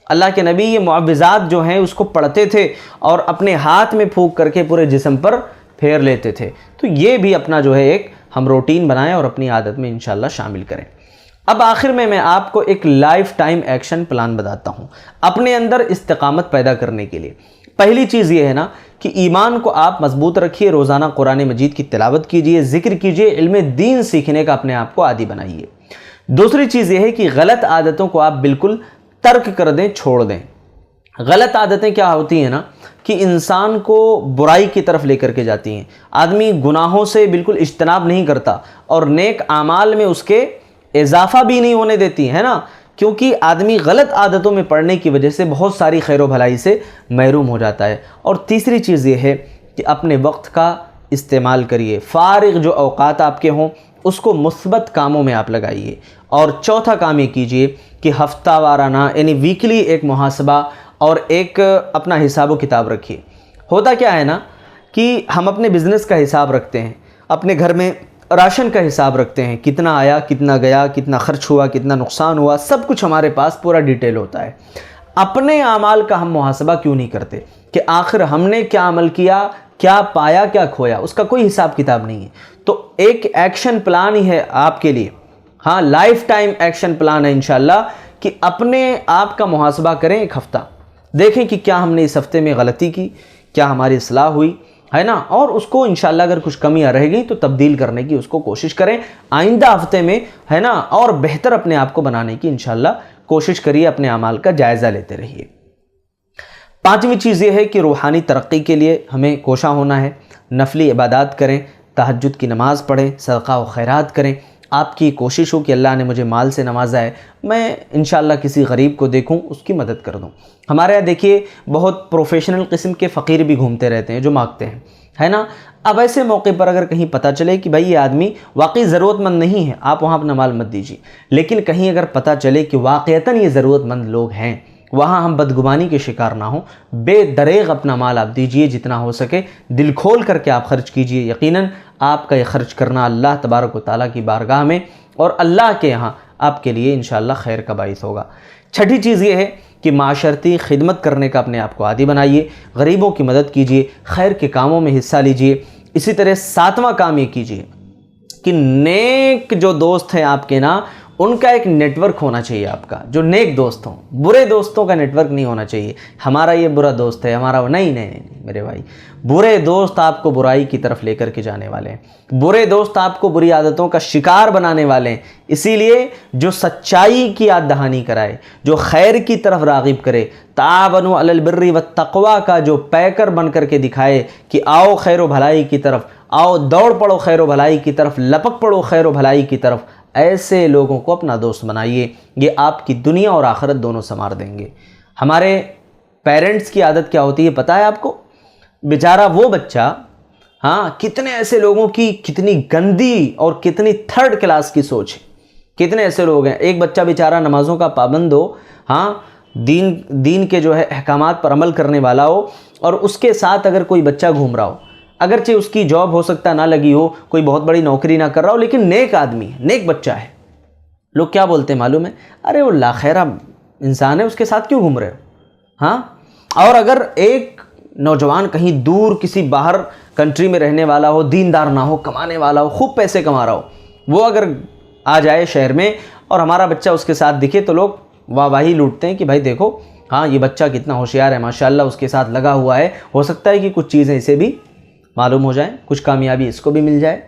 اللہ کے نبی یہ معوذات جو ہیں اس کو پڑھتے تھے اور اپنے ہاتھ میں پھونک کر کے پورے جسم پر پھیر لیتے تھے۔ تو یہ بھی اپنا جو ہے ایک ہم روٹین بنائیں اور اپنی عادت میں انشاءاللہ شامل کریں۔ اب آخر میں آپ کو ایک لائف ٹائم ایکشن پلان بتاتا ہوں اپنے اندر استقامت پیدا کرنے کے لیے۔ پہلی چیز یہ ہے نا کہ ایمان کو آپ مضبوط رکھیے، روزانہ قرآن مجید کی تلاوت کیجئے، ذکر کیجئے، علم دین سیکھنے کا اپنے آپ کو عادی بنائیے۔ دوسری چیز یہ ہے کہ غلط عادتوں کو آپ بالکل ترک کر دیں، چھوڑ دیں۔ غلط عادتیں کیا ہوتی ہیں نا کہ انسان کو برائی کی طرف لے کر کے جاتی ہیں، آدمی گناہوں سے بالکل اجتناب نہیں کرتا اور نیک اعمال میں اس کے اضافہ بھی نہیں ہونے دیتی ہے نا، کیونکہ آدمی غلط عادتوں میں پڑنے کی وجہ سے بہت ساری خیر و بھلائی سے محروم ہو جاتا ہے۔ اور تیسری چیز یہ ہے کہ اپنے وقت کا استعمال کریے، فارغ جو اوقات آپ کے ہوں اس کو مثبت کاموں میں آپ لگائیے۔ اور چوتھا کام یہ کیجئے کہ ہفتہ وارانہ یعنی ویکلی ایک محاسبہ اور ایک اپنا حساب و کتاب رکھیے۔ ہوتا کیا ہے نا کہ ہم اپنے بزنس کا حساب رکھتے ہیں، اپنے گھر میں راشن کا حساب رکھتے ہیں، کتنا آیا، کتنا گیا، کتنا خرچ ہوا، کتنا نقصان ہوا، سب کچھ ہمارے پاس پورا ڈیٹیل ہوتا ہے۔ اپنے اعمال کا ہم محاسبہ کیوں نہیں کرتے کہ آخر ہم نے کیا عمل کیا، کیا پایا، کیا کھویا، اس کا کوئی حساب کتاب نہیں ہے۔ تو ایک ایکشن پلان ہی ہے آپ کے لیے، ہاں لائف ٹائم ایکشن پلان ہے انشاءاللہ، کہ اپنے آپ کا محاسبہ کریں ایک ہفتہ، دیکھیں کہ کیا ہم نے اس ہفتے میں غلطی کی، کیا ہماری اصلاح ہوئی، ہے نا، اور اس کو انشاءاللہ اگر کچھ کمیاں رہ گئی تو تبدیل کرنے کی اس کو کوشش کریں۔ آئندہ ہفتے میں، ہے نا، اور بہتر اپنے آپ کو بنانے کی انشاءاللہ کوشش کریے، اپنے اعمال کا جائزہ لیتے رہیے۔ پانچویں چیز یہ ہے کہ روحانی ترقی کے لیے ہمیں کوشاں ہونا ہے، نفلی عبادات کریں، تہجد کی نماز پڑھیں، صدقہ و خیرات کریں۔ آپ کی کوشش ہو کہ اللہ نے مجھے مال سے نوازا ہے، میں انشاءاللہ کسی غریب کو دیکھوں، اس کی مدد کر دوں۔ ہمارے یہاں دیکھیے بہت پروفیشنل قسم کے فقیر بھی گھومتے رہتے ہیں جو مانگتے ہیں، ہے نا۔ اب ایسے موقع پر اگر کہیں پتہ چلے کہ بھائی یہ آدمی واقعی ضرورت مند نہیں ہے، آپ وہاں اپنا مال مت دیجیے، لیکن کہیں اگر پتہ چلے کہ واقعتاً یہ ضرورت مند لوگ ہیں، وہاں ہم بدگمانی کے شکار نہ ہوں، بے دریغ اپنا مال آپ دیجیے، جتنا ہو سکے دل کھول کر کے آپ خرچ کیجیے۔ یقیناً آپ کا یہ خرچ کرنا اللہ تبارک و تعالیٰ کی بارگاہ میں اور اللہ کے یہاں آپ کے لیے انشاءاللہ خیر کا باعث ہوگا۔ چھٹی چیز یہ ہے کہ معاشرتی خدمت کرنے کا اپنے آپ کو عادی بنائیے، غریبوں کی مدد کیجیے، خیر کے کاموں میں حصہ لیجیے۔ اسی طرح ساتواں کام یہ کیجیے کہ نیک جو دوست ہیں آپ کے نا، ان کا ایک نیٹ ورک ہونا چاہیے آپ کا، جو نیک دوست ہوں، برے دوستوں کا نیٹ ورک نہیں ہونا چاہیے۔ ہمارا یہ برا دوست ہے، ہمارا وہ نہیں میرے بھائی، برے دوست آپ کو برائی کی طرف لے کر کے جانے والے ہیں، برے دوست آپ کو بری عادتوں کا شکار بنانے والے ہیں۔ اسی لیے جو سچائی کی یاد دہانی کرائے، جو خیر کی طرف راغب کرے، تعاونوا علی البر والتقوی کا جو پیکر بن کر کے دکھائے کہ آؤ خیر و بھلائی کی طرف، آؤ دوڑ پڑو خیر و بھلائی کی طرف، لپک پڑو خیر و بھلائی کی طرف، ایسے لوگوں کو اپنا دوست بنائیے، یہ آپ کی دنیا اور آخرت دونوں سنوار دیں گے۔ ہمارے پیرنٹس کی عادت کیا ہوتی ہے پتہ ہے آپ کو؟ بیچارہ وہ بچہ، ہاں کتنے ایسے لوگوں کی کتنی گندی اور کتنی تھرڈ کلاس کی سوچ ہے، کتنے ایسے لوگ ہیں۔ ایک بچہ بیچارہ نمازوں کا پابند ہو، ہاں دین کے جو ہے احکامات پر عمل کرنے والا ہو، اور اس کے ساتھ اگر کوئی بچہ گھوم رہا ہو، اگرچہ اس کی جاب ہو سکتا نہ لگی ہو، کوئی بہت بڑی نوکری نہ کر رہا ہو، لیکن نیک آدمی ہے، نیک بچہ ہے، لوگ کیا بولتے ہیں معلوم ہے؟ ارے وہ لاخیرہ انسان ہے، اس کے ساتھ کیوں گھوم رہے ہو؟ ہاں، اور اگر ایک نوجوان کہیں دور کسی باہر کنٹری میں رہنے والا ہو، دیندار نہ ہو، کمانے والا ہو، خوب پیسے کما رہا ہو، وہ اگر آ جائے شہر میں اور ہمارا بچہ اس کے ساتھ دکھے تو لوگ واہ واہی لوٹتے ہیں کہ بھائی دیکھو، ہاں یہ بچہ کتنا ہوشیار ہے، ماشاءاللہ اس کے ساتھ لگا ہوا ہے، ہو سکتا ہے کہ کچھ چیزیں اسے بھی معلوم ہو جائیں، کچھ کامیابی اس کو بھی مل جائے۔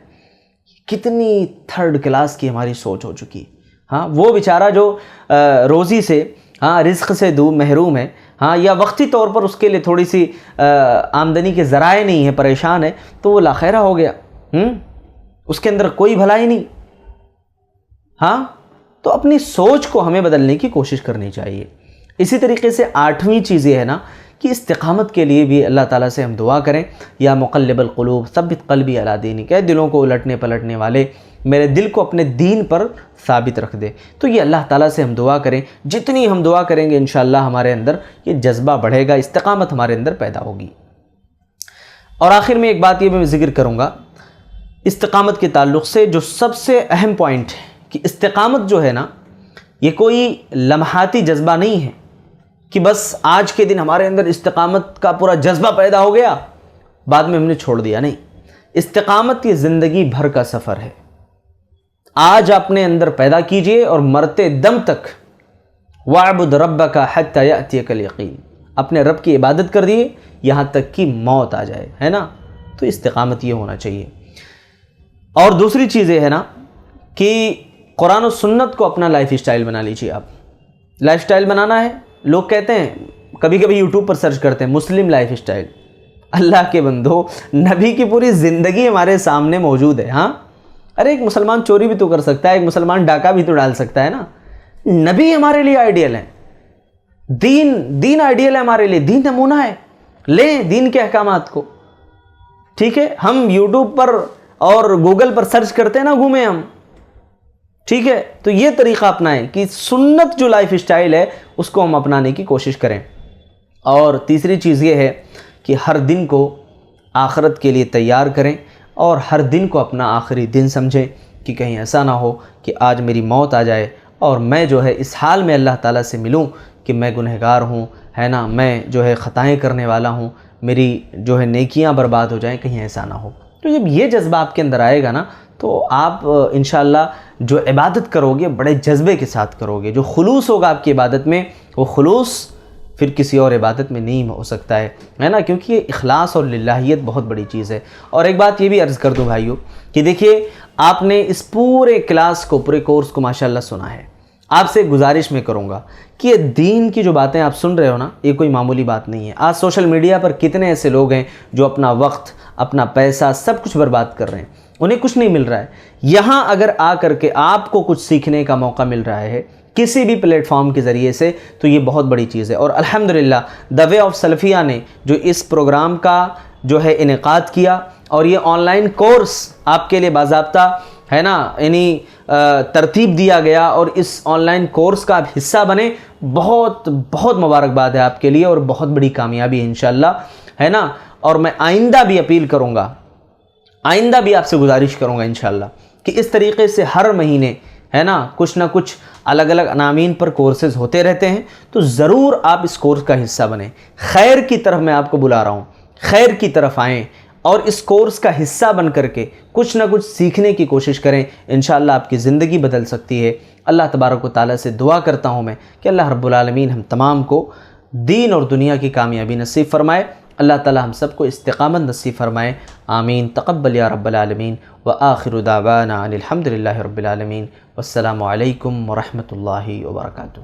کتنی تھرڈ کلاس کی ہماری سوچ ہو چکی۔ ہاں وہ بیچارہ جو روزی سے، ہاں رزق سے محروم ہے، ہاں، یا وقتی طور پر اس کے لیے تھوڑی سی آمدنی کے ذرائع نہیں ہیں، پریشان ہے، تو وہ لاخیرہ ہو گیا، اس کے اندر کوئی بھلائی نہیں۔ ہاں، تو اپنی سوچ کو ہمیں بدلنے کی کوشش کرنی چاہیے۔ اسی طریقے سے 8ویں چیز یہ ہے نا کہ استقامت کے لیے بھی اللہ تعالیٰ سے ہم دعا کریں، یا مقلب القلوب ثبت قلبی علی دینک، کہ دلوں کو الٹنے پلٹنے والے میرے دل کو اپنے دین پر ثابت رکھ دے۔ تو یہ اللہ تعالیٰ سے ہم دعا کریں، جتنی ہم دعا کریں گے انشاءاللہ ہمارے اندر یہ جذبہ بڑھے گا، استقامت ہمارے اندر پیدا ہوگی۔ اور آخر میں ایک بات یہ میں ذکر کروں گا استقامت کے تعلق سے، جو سب سے اہم پوائنٹ ہے کہ استقامت جو ہے نا یہ کوئی لمحاتی جذبہ نہیں ہے کہ بس آج کے دن ہمارے اندر استقامت کا پورا جذبہ پیدا ہو گیا، بعد میں ہم نے چھوڑ دیا۔ نہیں، استقامت یہ زندگی بھر کا سفر ہے۔ آج اپنے اندر پیدا کیجئے اور مرتے دم تک وَاعْبُدْ رَبَّكَ حَتَّى يَأْتِيَكَ الْيَقِينُ، اپنے رب کی عبادت کر دیے یہاں تک کہ موت آ جائے، ہے نا۔ تو استقامت یہ ہونا چاہیے۔ اور دوسری چیز یہ ہے نا کہ قرآن و سنت کو اپنا لائف اسٹائل بنا لیجیے۔ آپ لائف اسٹائل بنانا ہے، لوگ کہتے ہیں، کبھی کبھی یوٹیوب پر سرچ کرتے ہیں مسلم لائف اسٹائل۔ اللہ کے بندو، نبی کی پوری زندگی ہمارے سامنے موجود ہے۔ ہاں، ارے ایک مسلمان چوری بھی تو کر سکتا ہے، ایک مسلمان ڈاکہ بھی تو ڈال سکتا ہے نا۔ نبی ہمارے لیے آئیڈیل ہیں، دین آئیڈیل ہے ہمارے لیے، دین نمونہ ہے، لیں دین کے احکامات کو۔ ٹھیک ہے، ہم یوٹیوب پر اور گوگل پر سرچ کرتے ہیں نا، گھومیں ہم، ٹھیک ہے، تو یہ طریقہ اپنائیں کہ سنت جو لائف اسٹائل ہے اس کو ہم اپنانے کی کوشش کریں۔ اور تیسری چیز یہ ہے کہ ہر دن کو آخرت کے لیے تیار کریں، اور ہر دن کو اپنا آخری دن سمجھیں کہ کہیں ایسا نہ ہو کہ آج میری موت آ جائے اور میں جو ہے اس حال میں اللہ تعالیٰ سے ملوں کہ میں گنہگار ہوں، ہے نا، میں جو ہے خطائیں کرنے والا ہوں، میری جو ہے نیکیاں برباد ہو جائیں، کہیں ایسا نہ ہو۔ تو جب یہ جذبہ آپ کے اندر آئے گا نا تو آپ انشاءاللہ جو عبادت کرو گے بڑے جذبے کے ساتھ کرو گے۔ جو خلوص ہوگا آپ کی عبادت میں، وہ خلوص پھر کسی اور عبادت میں نہیں ہو سکتا ہے نا، کیونکہ یہ اخلاص اور للہیت بہت بڑی چیز ہے۔ اور ایک بات یہ بھی عرض کر دوں بھائیو کہ دیکھیے، آپ نے اس پورے کلاس کو، پورے کورس کو ماشاءاللہ سنا ہے۔ آپ سے گزارش میں کروں گا کہ یہ دین کی جو باتیں آپ سن رہے ہو نا، یہ کوئی معمولی بات نہیں ہے۔ آج سوشل میڈیا پر کتنے ایسے لوگ ہیں جو اپنا وقت، اپنا پیسہ، سب کچھ برباد کر رہے ہیں، انہیں کچھ نہیں مل رہا ہے۔ یہاں اگر آ کر کے آپ کو کچھ سیکھنے کا موقع مل رہا ہے کسی بھی پلیٹ فارم کے ذریعے سے، تو یہ بہت بڑی چیز ہے۔ اور الحمدللہ دی وے آف سلفیہ نے جو اس پروگرام کا جو ہے انعقاد کیا، اور یہ آن لائن کورس آپ کے لیے باضابطہ ہے نا، یعنی ترتیب دیا گیا، اور اس آن لائن کورس کا آپ حصہ بنے، بہت بہت مبارکباد ہے آپ کے لیے، اور بہت بڑی کامیابی ہے انشاءاللہ، ہے نا۔ اور میں آئندہ بھی اپیل کروں گا، آئندہ بھی آپ سے گزارش کروں گا انشاءاللہ کہ اس طریقے سے ہر مہینے، ہے نا، کچھ نہ کچھ الگ الگ عناوین پر کورسز ہوتے رہتے ہیں، تو ضرور آپ اس کورس کا حصہ بنیں۔ خیر کی طرف میں آپ کو بلا رہا ہوں، خیر کی طرف آئیں اور اس کورس کا حصہ بن کر کے کچھ نہ کچھ سیکھنے کی کوشش کریں، انشاءاللہ آپ کی زندگی بدل سکتی ہے۔ اللہ تبارک و تعالیٰ سے دعا کرتا ہوں میں کہ اللہ رب العالمین ہم تمام کو دین اور دنیا کی کامیابی نصیب فرمائے، اللہ تعالیٰ ہم سب کو استقامت نصیب فرمائے، آمین۔ تقبل یا رب العالمین، وآخر دعوانا ان الحمد للہ رب العالمین، والسلام علیکم ورحمۃ اللہ وبرکاتہ۔